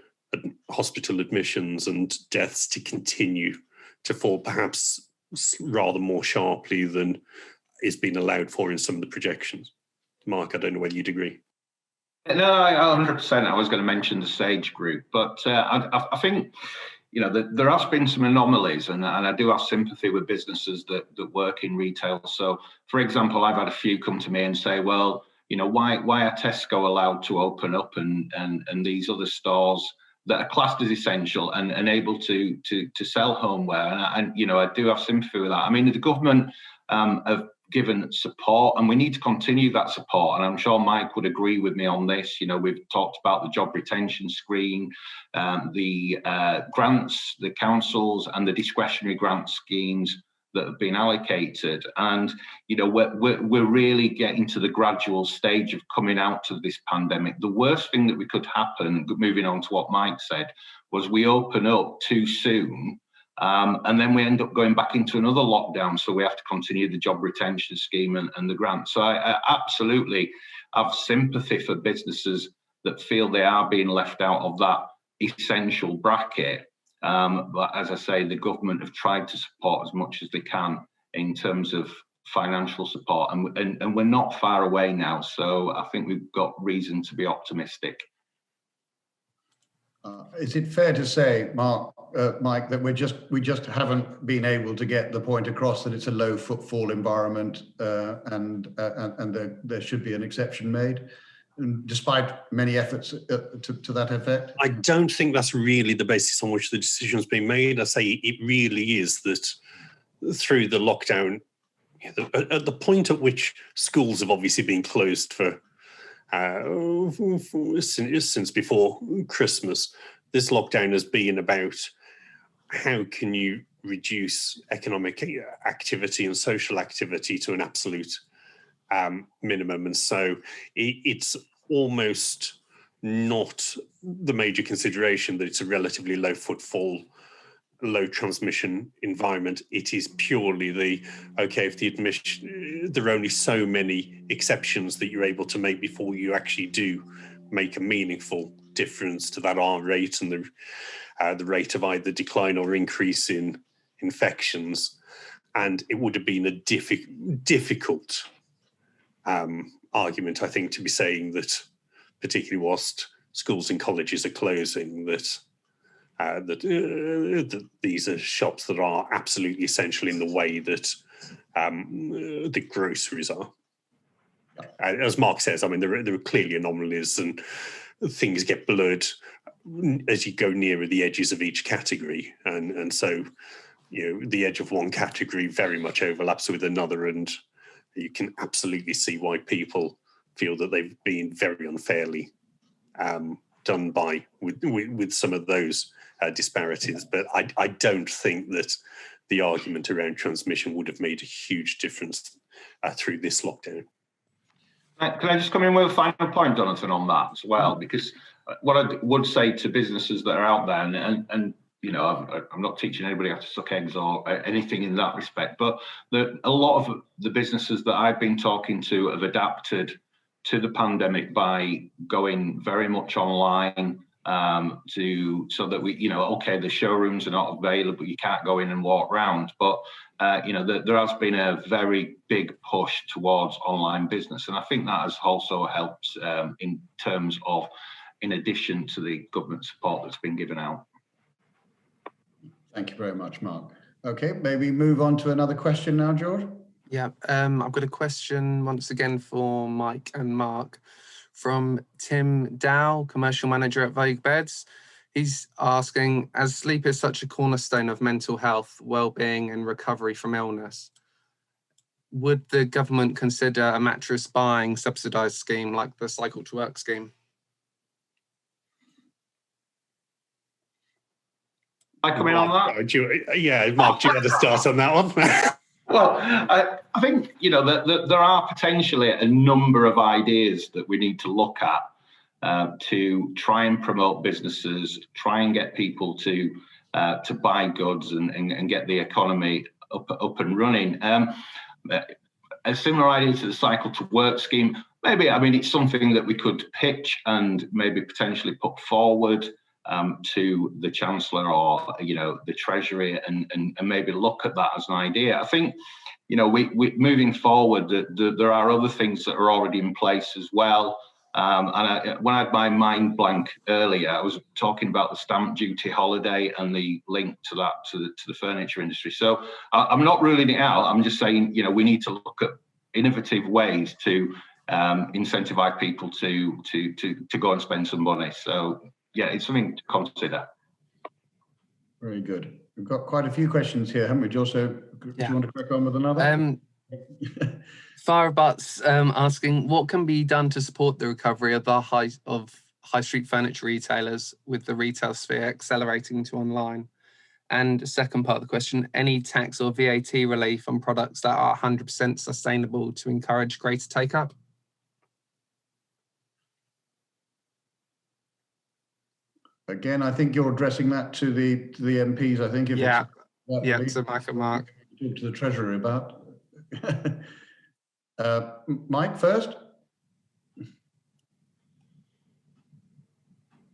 hospital admissions and deaths to continue to fall perhaps rather more sharply than is being allowed for in some of the projections. Mark, I don't know whether you'd agree. No, 100%. I was going to mention the SAGE group, but I think, you know, there has been some anomalies, and I do have sympathy with businesses that work in retail. So, for example, I've had a few come to me and say, well, you know, why are Tesco allowed to open up and these other stores that are classed as essential and able to sell homeware? And you know, I do have sympathy with that. I mean, the government have given support, and we need to continue that support. And I'm sure Mike would agree with me on this. You know, we've talked about the job retention scheme, the grants, the councils, and the discretionary grant schemes that have been allocated. And you know, we're really getting to the gradual stage of coming out of this pandemic. The worst thing that we could happen, moving on to what Mike said, was we open up too soon. And then we end up going back into another lockdown. So we have to continue the job retention scheme and the grant. So I absolutely have sympathy for businesses that feel they are being left out of that essential bracket. But as I say, the government have tried to support as much as they can in terms of financial support. And we're not far away now. So I think we've got reason to be optimistic. Is it fair to say, Mike, that we just haven't been able to get the point across that it's a low footfall environment, and there should be an exception made, despite many efforts to that effect? I don't think that's really the basis on which the decision's been made. I say it really is that through the lockdown, at the point at which schools have obviously been closed for since before Christmas, this lockdown has been about how can you reduce economic activity and social activity to an absolute minimum. And so it's almost not the major consideration that it's a relatively low footfall, low transmission environment. It is purely if the admission, there are only so many exceptions that you're able to make before you actually do make a meaningful difference to that R rate and the rate of either decline or increase in infections. And it would have been a difficult argument, I think, to be saying that, particularly whilst schools and colleges are closing, that these are shops that are absolutely essential in the way that the groceries are. As Mark says, I mean, there are clearly anomalies and things get blurred as you go nearer the edges of each category. And so, you know, the edge of one category very much overlaps with another, and you can absolutely see why people feel that they've been very unfairly done by with some of those disparities. But I don't think that the argument around transmission would have made a huge difference through this lockdown. Can I just come in with a final point, Jonathan, on that as well? Because what I would say to businesses that are out there, and you know, I'm not teaching anybody how to suck eggs or anything in that respect, but a lot of the businesses that I've been talking to have adapted to the pandemic by going very much online, so that we, you know, okay, the showrooms are not available, you can't go in and walk around, but you know, there has been a very big push towards online business, and I think that has also helped in terms of, in addition to the government support that's been given out. Thank you very much, Mark. Okay, maybe move on to another question now, George. Yeah, I've got a question once again for Mike and Mark from Tim Dow, Commercial Manager at Vogue Beds. He's asking, as sleep is such a cornerstone of mental health, well-being and recovery from illness, would the government consider a mattress buying subsidised scheme like the Cycle to Work scheme? I come in on that? Mark, do you want to start on that one? Well, I think, you know, there are potentially a number of ideas that we need to look at to try and promote businesses, try and get people to to buy goods and get the economy up and running. A similar idea to the Cycle to Work scheme. Maybe, I mean, it's something that we could pitch and maybe potentially put forward to the Chancellor or, the Treasury and maybe look at that as an idea. I think, we moving forward, there are other things that are already in place as well. When I had my mind blank earlier, I was talking about the stamp duty holiday and the link to that to the furniture industry. So I'm not ruling it out. I'm just saying, we need to look at innovative ways to incentivize people to go and spend some money. So yeah, it's something to consider. Very good. We've got quite a few questions here, haven't we? Do you want to crack on with another? Firebutt's asking, what can be done to support the recovery of the high street furniture retailers with the retail sphere accelerating to online? And second part of the question, any tax or VAT relief on products that are 100% sustainable to encourage greater take-up? Again, I think you're addressing that to the MPs. I think if it's so Mike and Mark. Talk to the Treasury about. Mike first.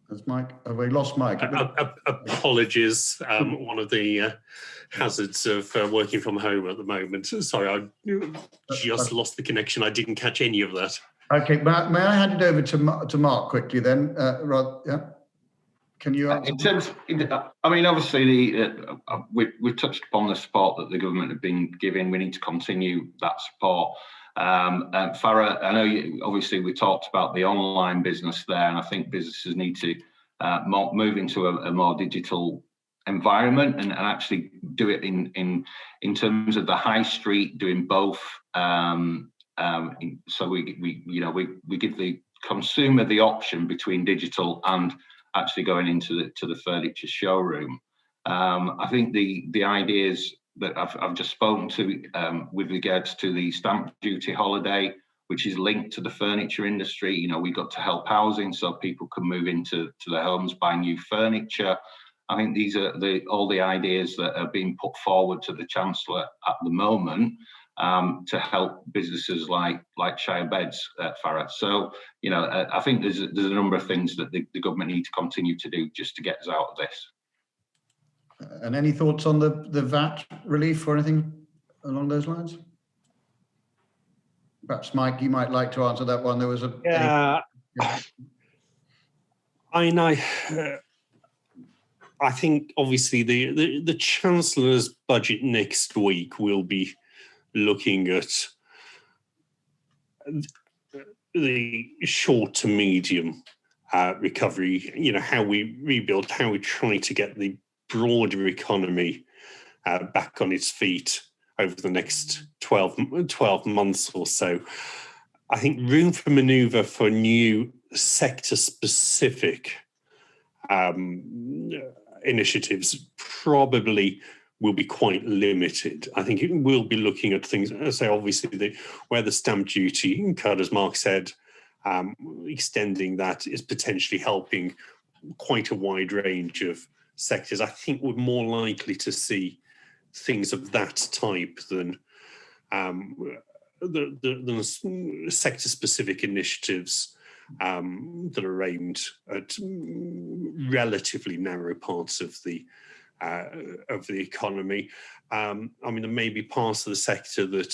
Have we lost Mike? Apologies. One of the hazards of working from home at the moment. Sorry, I just lost the connection. I didn't catch any of that. Okay, may I hand it over to Mark quickly then? Can you answer? In terms, I mean, obviously, we've touched upon the support that the government have been giving. We need to continue that support. Farah, I know obviously we talked about the online business there, and I think businesses need to move into a more digital environment and actually do it in terms of the high street, doing both. So we give the consumer the option between digital and actually going into the furniture showroom. I think the ideas that I've just spoken to with regards to the stamp duty holiday, which is linked to the furniture industry. We got to help housing so people can move into their homes, buy new furniture. I think these are all the ideas that are being put forward to the Chancellor at the moment to help businesses like Shire Beds, Farah. So, I think there's a number of things that the government need to continue to do just to get us out of this. And any thoughts on the VAT relief or anything along those lines? Perhaps, Mike, you might like to answer that one. There was a... I think obviously the Chancellor's budget next week will be looking at the short to medium recovery, how we rebuild, how we try to get the broader economy back on its feet over the next 12 months or so. I think room for manoeuvre for new sector-specific initiatives probably will be quite limited. I think it will be looking at things, say, obviously, where the stamp duty cut, as Mark said, extending that is potentially helping quite a wide range of sectors. I think we're more likely to see things of that type than the sector-specific initiatives that are aimed at relatively narrow parts of the economy. I mean, there may be parts of the sector that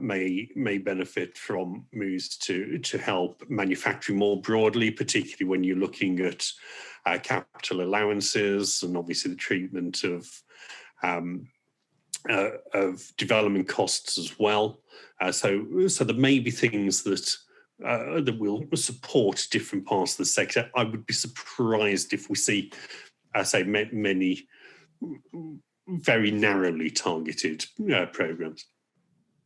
may benefit from moves to help manufacturing more broadly, particularly when you're looking at capital allowances and obviously the treatment of development costs as well. So there may be things that will support different parts of the sector. I would be surprised if we see, many very narrowly targeted programs.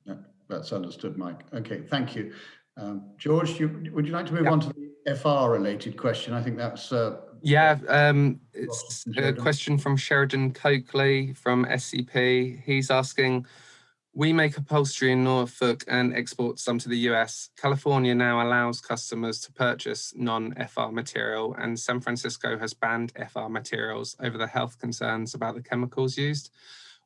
Yeah, that's understood, Mike. Okay, thank you. George, would you like to move on to the FR-related question? I think that's... it's a question from Sheridan Coakley from SCP. He's asking, We make upholstery in Norfolk and export some to the US. California now allows customers to purchase non-FR material, and San Francisco has banned FR materials over the health concerns about the chemicals used.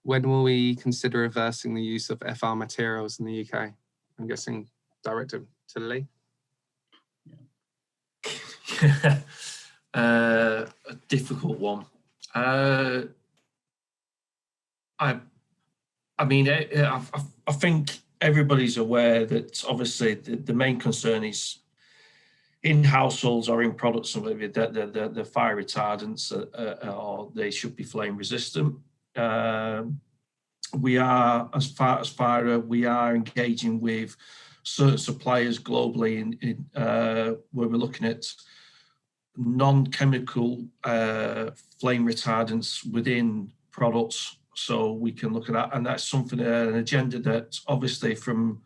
When will we consider reversing the use of FR materials in the UK? I'm guessing directed to Lee. A difficult one. I mean, I think everybody's aware that obviously the main concern is in households or in products, the fire retardants, or they should be flame resistant. We are, as far as fire, we are engaging with certain suppliers globally where we're looking at non-chemical flame retardants within products. So we can look at that, and that's something, an agenda that obviously from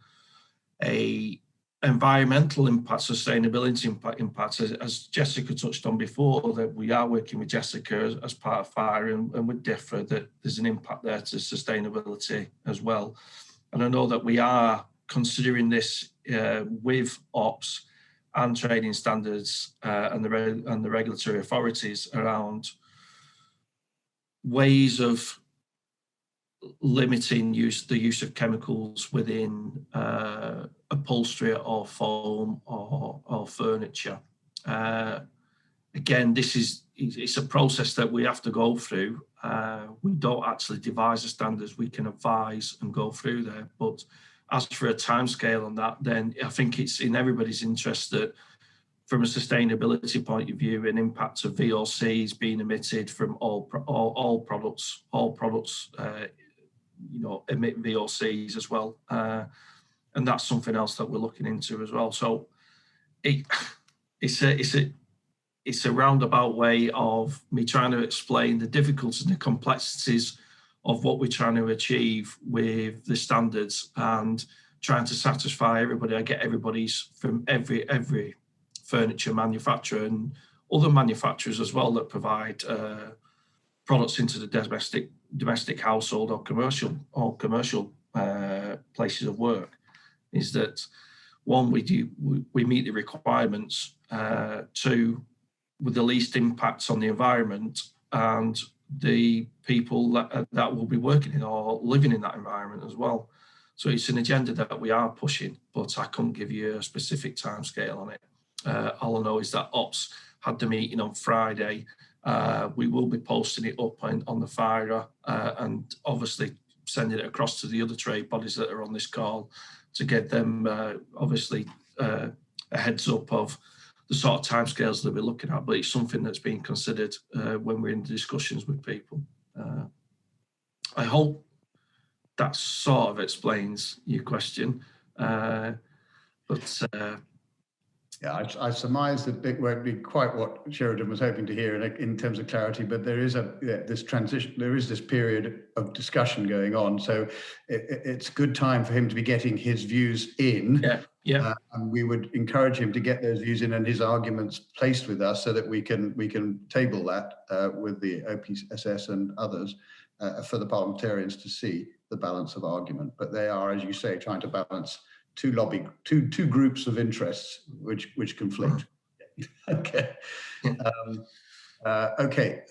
a environmental impact, sustainability impact, as Jessica touched on before, that we are working with Jessica as part of FIRE and with DEFRA, that there's an impact there to sustainability as well. And I know that we are considering this with OPS and trading standards and the regulatory authorities around ways of limiting the use of chemicals within upholstery or foam or furniture. Again, it's a process that we have to go through. We don't actually devise the standards, we can advise and go through there. But as for a timescale on that, then I think it's in everybody's interest that from a sustainability point of view, an impact of VOCs being emitted from all products, emit VOCs as well. And that's something else that we're looking into as well. So it's a roundabout way of me trying to explain the difficulties and the complexities of what we're trying to achieve with the standards and trying to satisfy everybody. I get everybody's from every furniture manufacturer and other manufacturers as well that provide products into the domestic household or commercial places of work, is that one, we meet the requirements, two, with the least impacts on the environment and the people that will be working in or living in that environment as well. So it's an agenda that we are pushing, but I couldn't give you a specific timescale on it. All I know is that OPS had the meeting on Friday. We will be posting it up on the FIRA and obviously sending it across to the other trade bodies that are on this call to get them obviously a heads up of the sort of timescales that we're looking at. But it's something that's being considered when we're in discussions with people. I hope that sort of explains your question. Yeah, I surmise that it won't be quite what Sheridan was hoping to hear in terms of clarity, but there is this transition, there is this period of discussion going on. So it's a good time for him to be getting his views in. Yeah. And we would encourage him to get those views in and his arguments placed with us so that we can table that with the OPSS and others for the parliamentarians to see the balance of argument. But they are, as you say, trying to balance two groups of interests which conflict. Okay. Okay.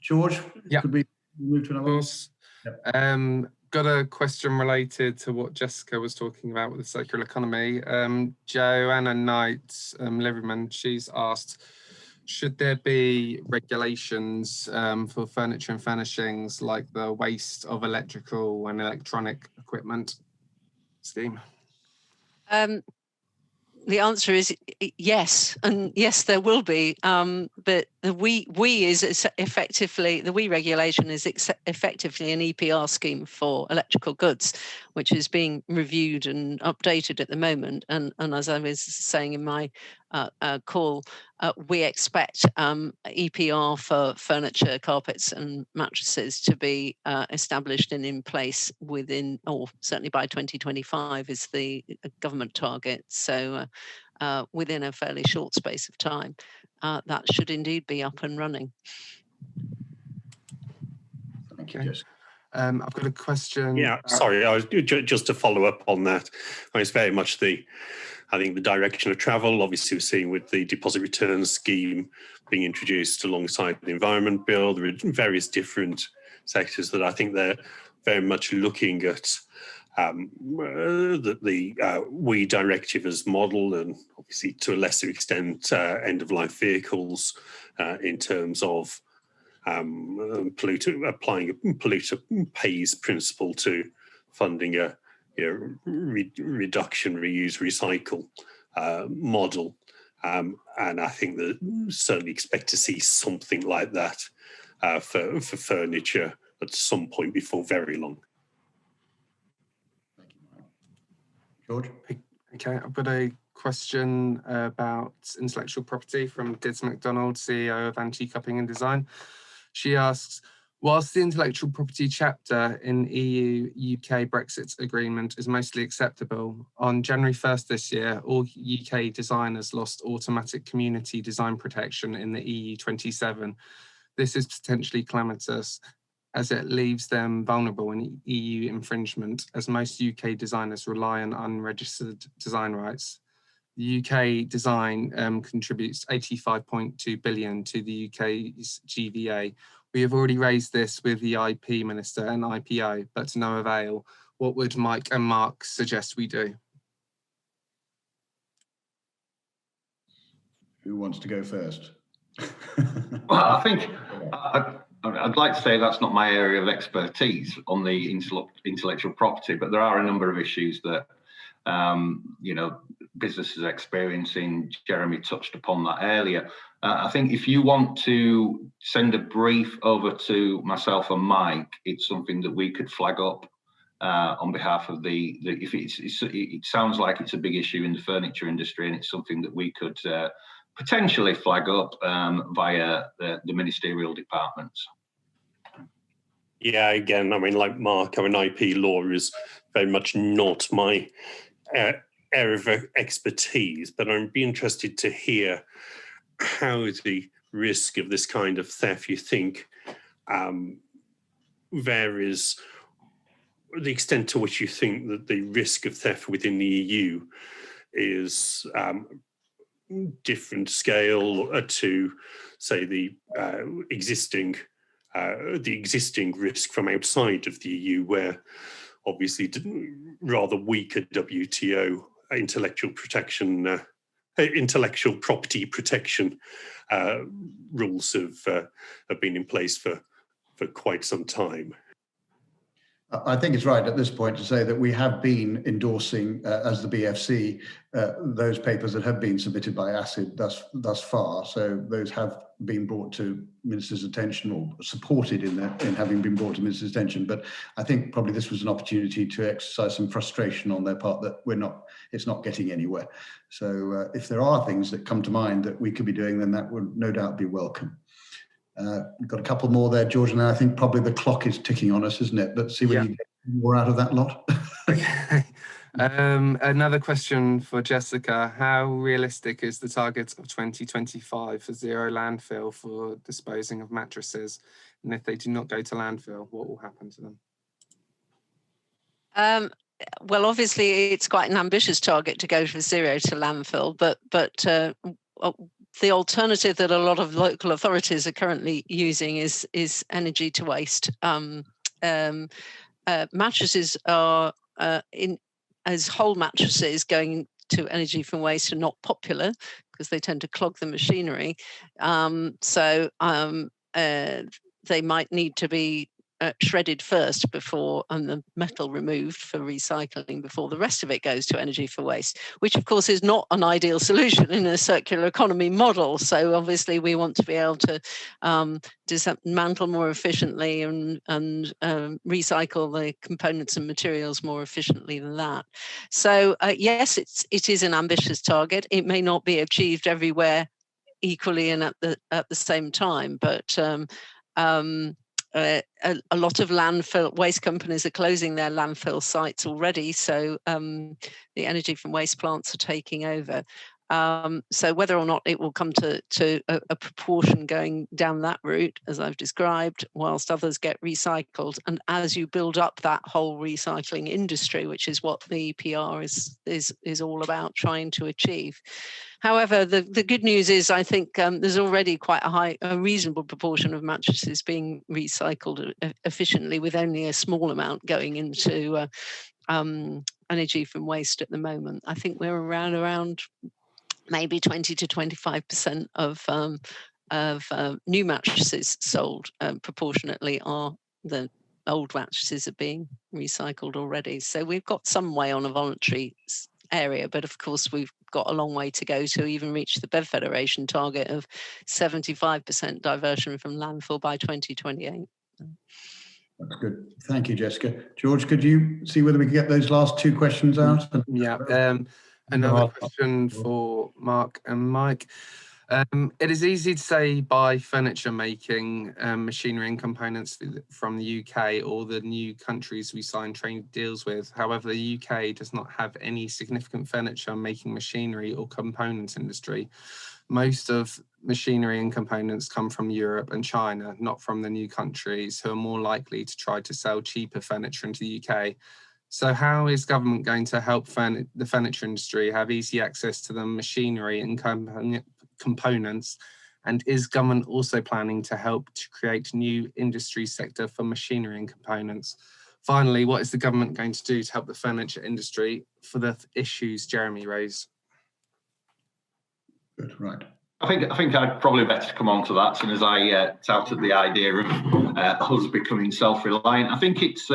George, could we move to another one? Got a question related to what Jessica was talking about with the circular economy. Joanna Knight, Liverman, she's asked, should there be regulations for furniture and furnishings like the waste of electrical and electronic equipment scheme? The answer is yes, and yes, there will be. But the WEEE is effectively, the WEEE regulation is effectively an EPR scheme for electrical goods, which is being reviewed and updated at the moment. And as I was saying in my call, we expect EPR for furniture, carpets and mattresses to be established and in place within, or certainly by 2025 is the government target. So within a fairly short space of time, that should indeed be up and running. Thank you, Jessica. I've got a question. Yeah, sorry, I was just to follow up on that. It's very much I think the direction of travel. Obviously, we're seeing with the deposit return scheme being introduced alongside the Environment Bill. There are various different sectors that I think they're very much looking at the WE directive as model, and obviously to a lesser extent end-of-life vehicles in terms of applying a polluter pays principle to funding a reduction, reuse, recycle model. And I think that certainly expect to see something like that for furniture at some point before very long. Thank you, Mark. George? Okay, I've got a question about intellectual property from Dids McDonald, CEO of Anti-Cupping and Design. She asks, whilst the intellectual property chapter in EU-UK Brexit agreement is mostly acceptable, on January 1st this year, all UK designers lost automatic community design protection in the EU27. This is potentially calamitous as it leaves them vulnerable in EU infringement, as most UK designers rely on unregistered design rights. The UK design contributes 85.2 billion to the UK's GVA. We have already raised this with the IP Minister and IPO, but to no avail. What would Mike and Mark suggest we do? Who wants to go first? Well, I think I'd like to say that's not my area of expertise on the intellectual property, but there are a number of issues that businesses are experiencing. Jeremy touched upon that earlier. I think if you want to send a brief over to myself and Mike, it's something that we could flag up on behalf of if it sounds like it's a big issue in the furniture industry, and it's something that we could potentially flag up via the ministerial departments. Yeah, again, I mean, like Mark, IP law is very much not my area of expertise, but I'd be interested to hear how the risk of this kind of theft, you think, varies, the extent to which you think that the risk of theft within the EU is different scale to, say, the existing risk from outside of the EU, where obviously rather weaker WTO intellectual property protection rules have been in place for quite some time. I think it's right at this point to say that we have been endorsing, as the BFC, those papers that have been submitted by ACID thus far. So those have been brought to Minister's attention, or supported in having been brought to Minister's attention. But I think probably this was an opportunity to exercise some frustration on their part that it's not getting anywhere. So if there are things that come to mind that we could be doing, then that would no doubt be welcome. We've got a couple more there, George, and I think probably the clock is ticking on us, isn't it? But see when you get more out of that lot. Okay. Another question for Jessica. How realistic is the target of 2025 for zero landfill for disposing of mattresses? And if they do not go to landfill, what will happen to them? Well, obviously, it's quite an ambitious target to go for zero to landfill, but the alternative that a lot of local authorities are currently using is energy to waste. Mattresses are as whole mattresses going to energy from waste are not popular because they tend to clog the machinery. So they might need to be shredded first and the metal removed for recycling before the rest of it goes to energy for waste, which of course is not an ideal solution in a circular economy model. So obviously we want to be able to dismantle more efficiently and recycle the components and materials more efficiently than that. So yes, it is an ambitious target. It may not be achieved everywhere equally and at the same time, but a lot of landfill waste companies are closing their landfill sites already, so the energy from waste plants are taking over. So whether or not it will come to a proportion going down that route, as I've described, whilst others get recycled, and as you build up that whole recycling industry, which is what the PR is all about trying to achieve. However, the good news is I think there's already quite a reasonable proportion of mattresses being recycled efficiently, with only a small amount going into energy from waste at the moment. I think we're around maybe 20 to 25% of new mattresses sold proportionately are the old mattresses are being recycled already. So we've got some way on a voluntary area, but of course we've got a long way to go to even reach the Bev Federation target of 75% diversion from landfill by 2028. That's good. Thank you, Jessica. George, could you see whether we can get those last two questions out? Yeah. Another question for Mark and Mike. It is easy to say buy furniture making machinery and components from the UK or the new countries we sign trade deals with. However, the UK does not have any significant furniture making machinery or components industry. Most of machinery and components come from Europe and China, not from the new countries, who are more likely to try to sell cheaper furniture into the UK. So how is government going to help the furniture industry have easy access to the machinery and components? And is government also planning to help to create new industry sector for machinery and components? Finally, what is the government going to do to help the furniture industry for the issues Jeremy raised? Good, right. I think I'd probably better come on to that, soon as I touted the idea of us becoming self-reliant. I think it's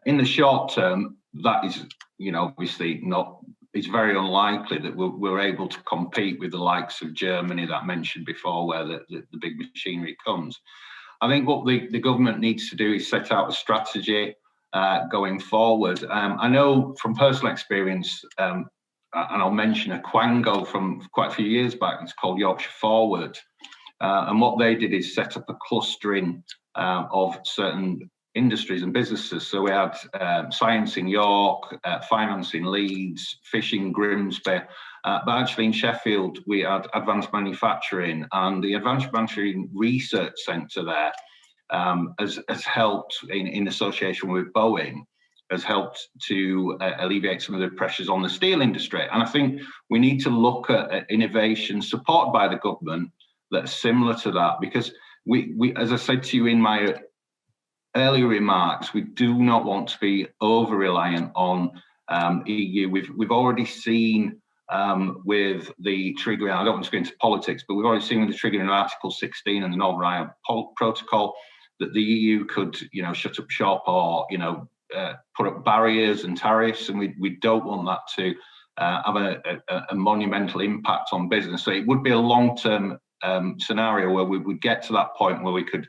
in the short term, that is, obviously not. It's very unlikely that we're able to compete with the likes of Germany that I mentioned before, where the big machinery comes. I think what the government needs to do is set out a strategy going forward. I know from personal experience, and I'll mention a Quango from quite a few years back. It's called Yorkshire Forward, and what they did is set up a clustering of certain industries and businesses. So we had science in York, finance in Leeds, fishing Grimsby, but actually in Sheffield we had advanced manufacturing, and the Advanced Manufacturing Research Centre there has helped, in association with Boeing, has helped to alleviate some of the pressures on the steel industry. And I think we need to look at innovation supported by the government that's similar to that, because we, as I said to you in my earlier remarks, we do not want to be over-reliant on EU. We've already seen with the triggering, I don't want to go into politics, but we've already seen with the triggering of Article 16 and the Northern Ireland Protocol that the EU could, shut up shop or, put up barriers and tariffs, and we don't want that to have a monumental impact on business. So it would be a long-term scenario where we would get to that point where we could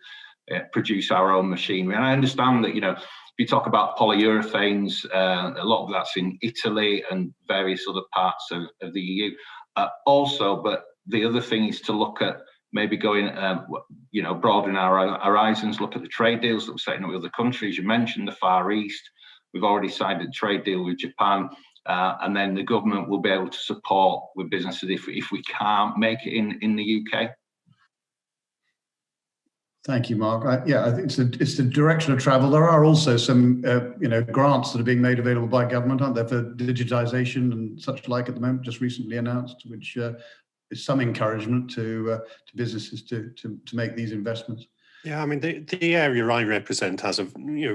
produce our own machinery. And I understand that, if you talk about polyurethanes, a lot of that's in Italy and various other parts of the EU also. But the other thing is to look at maybe going, broadening our horizons, look at the trade deals that we're setting up with other countries. You mentioned the Far East. We've already signed a trade deal with Japan, and then the government will be able to support with businesses if we can't make it in the UK. Thank you, Mark. I think it's the direction of travel. There are also some, grants that are being made available by government, aren't there, for digitisation and such like at the moment, just recently announced, which is some encouragement to businesses to make these investments. Yeah, I mean, the area I represent has a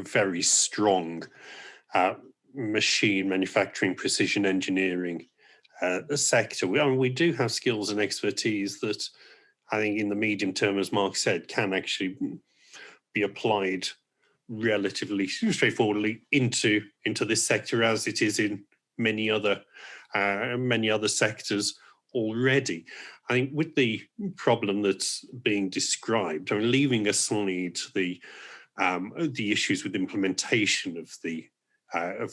very strong machine manufacturing, precision engineering sector. We do have skills and expertise that I think in the medium term, as Mark said, can actually be applied relatively straightforwardly into this sector, as it is in many other sectors already. I think with the problem that's being described, leaving aside the issues with implementation of the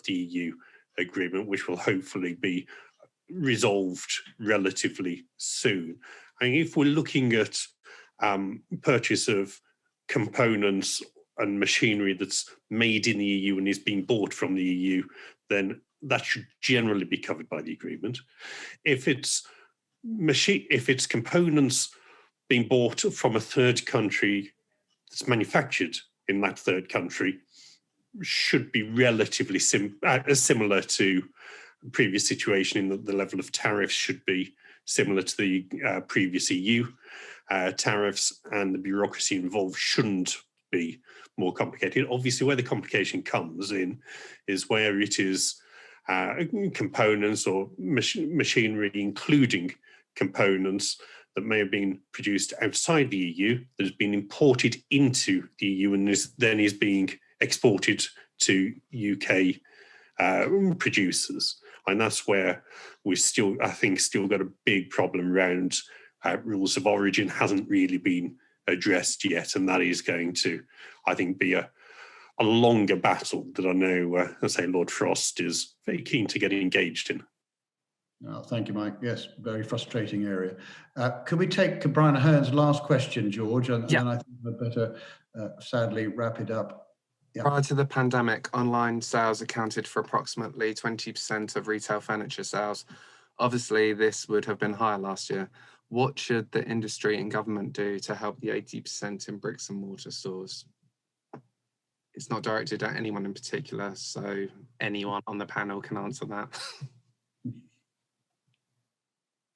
EU agreement, which will hopefully be resolved relatively soon. I mean, if we're looking at purchase of components and machinery that's made in the EU and is being bought from the EU, then that should generally be covered by the agreement. If it's components being bought from a third country that's manufactured in that third country, should be relatively similar to the previous situation, in that the level of tariffs should be similar to the previous EU tariffs, and the bureaucracy involved shouldn't be more complicated. Obviously, where the complication comes in is where it is components or machinery, including components that may have been produced outside the EU, that has been imported into the EU and then is being exported to UK producers. And that's where we still, I think, got a big problem around rules of origin. Hasn't really been addressed yet, and that is going to, I think, be a longer battle that I know, Lord Frost is very keen to get engaged in. Oh, thank you, Mike. Yes, very frustrating area. Could we take Brian Ahern's last question, George? And then I think we'd better, sadly, wrap it up. Yeah. Prior to the pandemic, online sales accounted for approximately 20% of retail furniture sales. Obviously, this would have been higher last year. What should the industry and government do to help the 80% in bricks and mortar stores? It's not directed at anyone in particular, so anyone on the panel can answer that.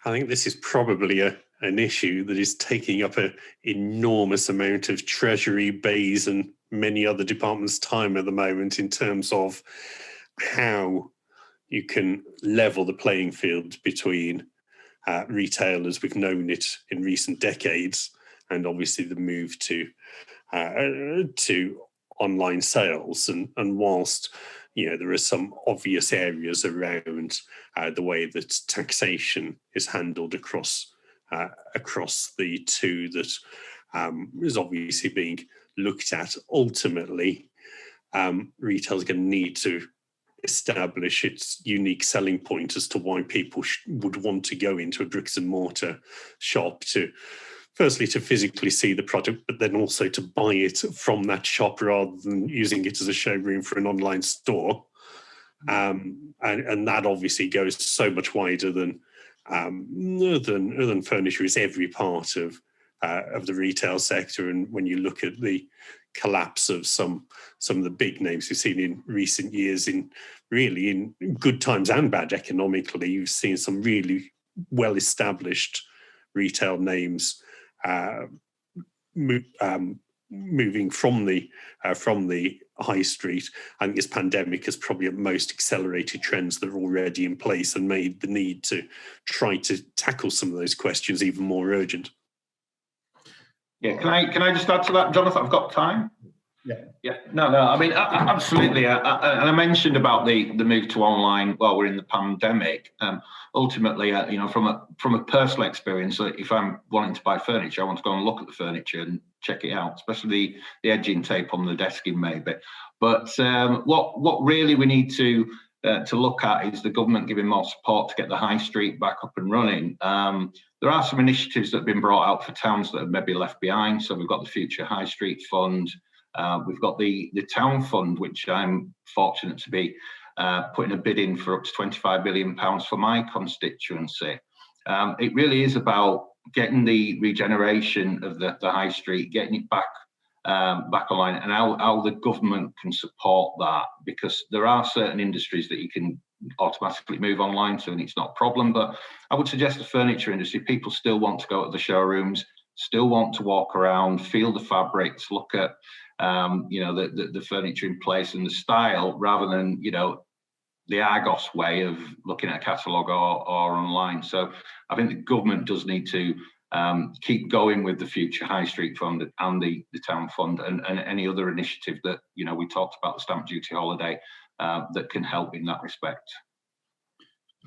I think this is probably an issue that is taking up an enormous amount of Treasury, Bays and many other departments' time at the moment, in terms of how you can level the playing field between retailers. We've known it in recent decades, and obviously the move to online sales. And whilst there are some obvious areas around the way that taxation is handled across the two that is obviously being looked at. Ultimately, retail is going to need to establish its unique selling point as to why people would want to go into a bricks and mortar shop, to firstly to physically see the product, but then also to buy it from that shop rather than using it as a showroom for an online store. And that obviously goes so much wider than furniture. Is every part of the retail sector. And when you look at the collapse of some of the big names we've seen in recent years, in good times and bad economically, you've seen some really well-established retail names moving from the high street. I think this pandemic has probably at most accelerated trends that are already in place and made the need to try to tackle some of those questions even more urgent. Yeah, can I just add to that, Jonathan? I've got time. Yeah. No. I mean, absolutely. And I mentioned about the move to online while we're in the pandemic. Ultimately, from a personal experience, if I'm wanting to buy furniture, I want to go and look at the furniture and check it out, especially the edging tape on the desking, maybe. But what really we need to look at is the government giving more support to get the high street back up and running. There are some initiatives that have been brought out for towns that have maybe left behind. So we've got the Future High Street Fund. We've got the Town Fund, which I'm fortunate to be putting a bid in for up to £25 billion for my constituency. It really is about getting the regeneration of the high street, getting it back online, and how the government can support that, because there are certain industries that you can automatically move online to and it's not a problem. But I would suggest the furniture industry, people still want to go to the showrooms, still want to walk around, feel the fabrics, look at the furniture in place and the style, rather than the Argos way of looking at a catalogue or online. So I think the government does need to keep going with the Future High Street Fund and the Town Fund and any other initiative that we talked about, the stamp duty holiday, that can help in that respect.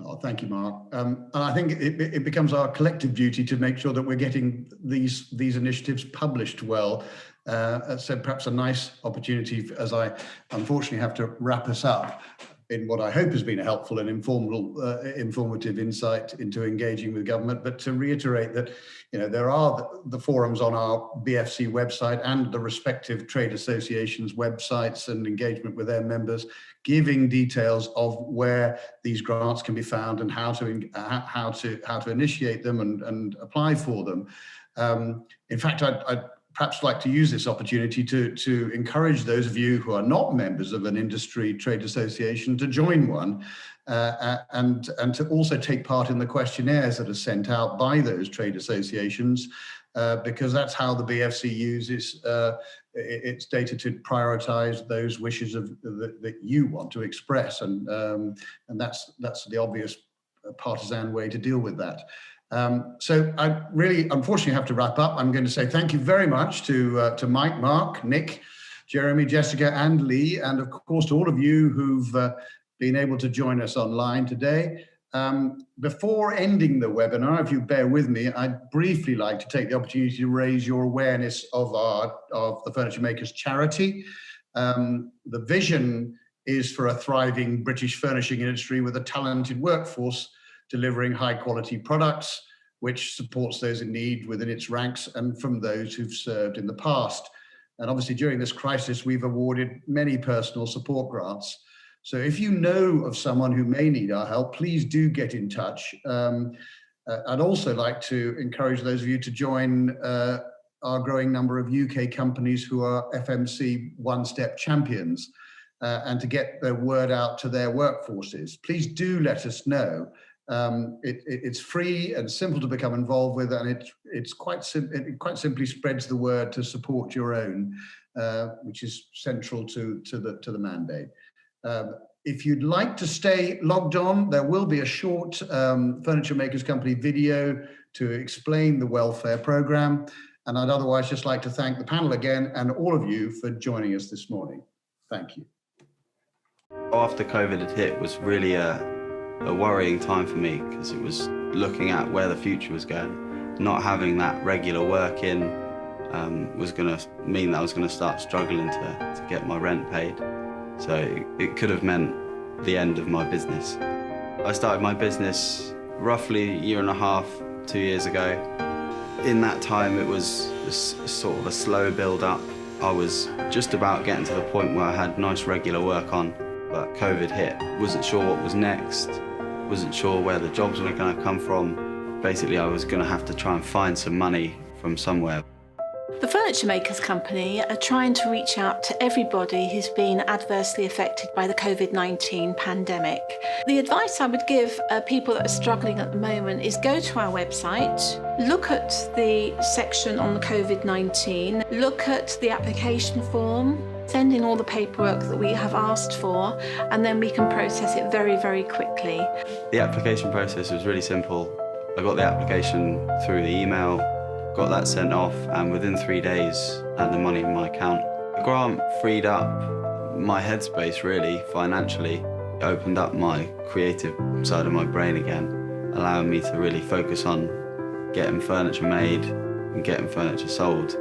Oh, thank you, Mark. And I think it becomes our collective duty to make sure that we're getting these initiatives published well. So perhaps a nice opportunity, as I unfortunately have to wrap us up. in what I hope has been a helpful and informative insight into engaging with government, but to reiterate that, you know, there are the forums on our BFC website and the respective trade associations' websites and engagement with their members, giving details of where these grants can be found and how to initiate them and apply for them. In fact, I'd perhaps like to use this opportunity to encourage those of you who are not members of an industry trade association to join one, and to also take part in the questionnaires that are sent out by those trade associations, because that's how the BFC uses its data to prioritize those wishes that you want to express, and that's the obvious partisan way to deal with that. So I really, unfortunately, have to wrap up. I'm going to say thank you very much to Mike, Mark, Nick, Jeremy, Jessica, and Lee, and of course to all of you who've been able to join us online today. Before ending the webinar, if you bear with me, I'd briefly like to take the opportunity to raise your awareness of the Furniture Makers charity. The vision is for a thriving British furnishing industry with a talented workforce, delivering high quality products, which supports those in need within its ranks and from those who've served in the past. And obviously during this crisis, we've awarded many personal support grants. So if you know of someone who may need our help, please do get in touch. I'd also like to encourage those of you to join our growing number of UK companies who are FMC one-step champions, and to get their word out to their workforces. Please do let us know. It's free and simple to become involved with, and it quite simply spreads the word to support your own, which is central to the mandate. If you'd like to stay logged on, there will be a short Furniture Makers Company video to explain the welfare program, and I'd otherwise just like to thank the panel again and all of you for joining us this morning. Thank you. After COVID had hit was really a worrying time for me, because it was looking at where the future was going. Not having that regular work in was going to mean that I was going to start struggling to get my rent paid. So it could have meant the end of my business. I started my business roughly a year and a half, 2 years ago. In that time, it was sort of a slow build up. I was just about getting to the point where I had nice regular work on, but COVID hit. Wasn't sure what was next. Wasn't sure where the jobs were going to come from. Basically, I was going to have to try and find some money from somewhere. The Furniture Makers Company are trying to reach out to everybody who's been adversely affected by the COVID-19 pandemic. The advice I would give people that are struggling at the moment is go to our website, look at the section on the COVID-19, look at the application form, send in all the paperwork that we have asked for, and then we can process it very, very quickly. The application process was really simple. I got the application through the email, got that sent off, and within 3 days I had the money in my account. The grant freed up my headspace really financially. It opened up my creative side of my brain again, allowing me to really focus on getting furniture made and getting furniture sold.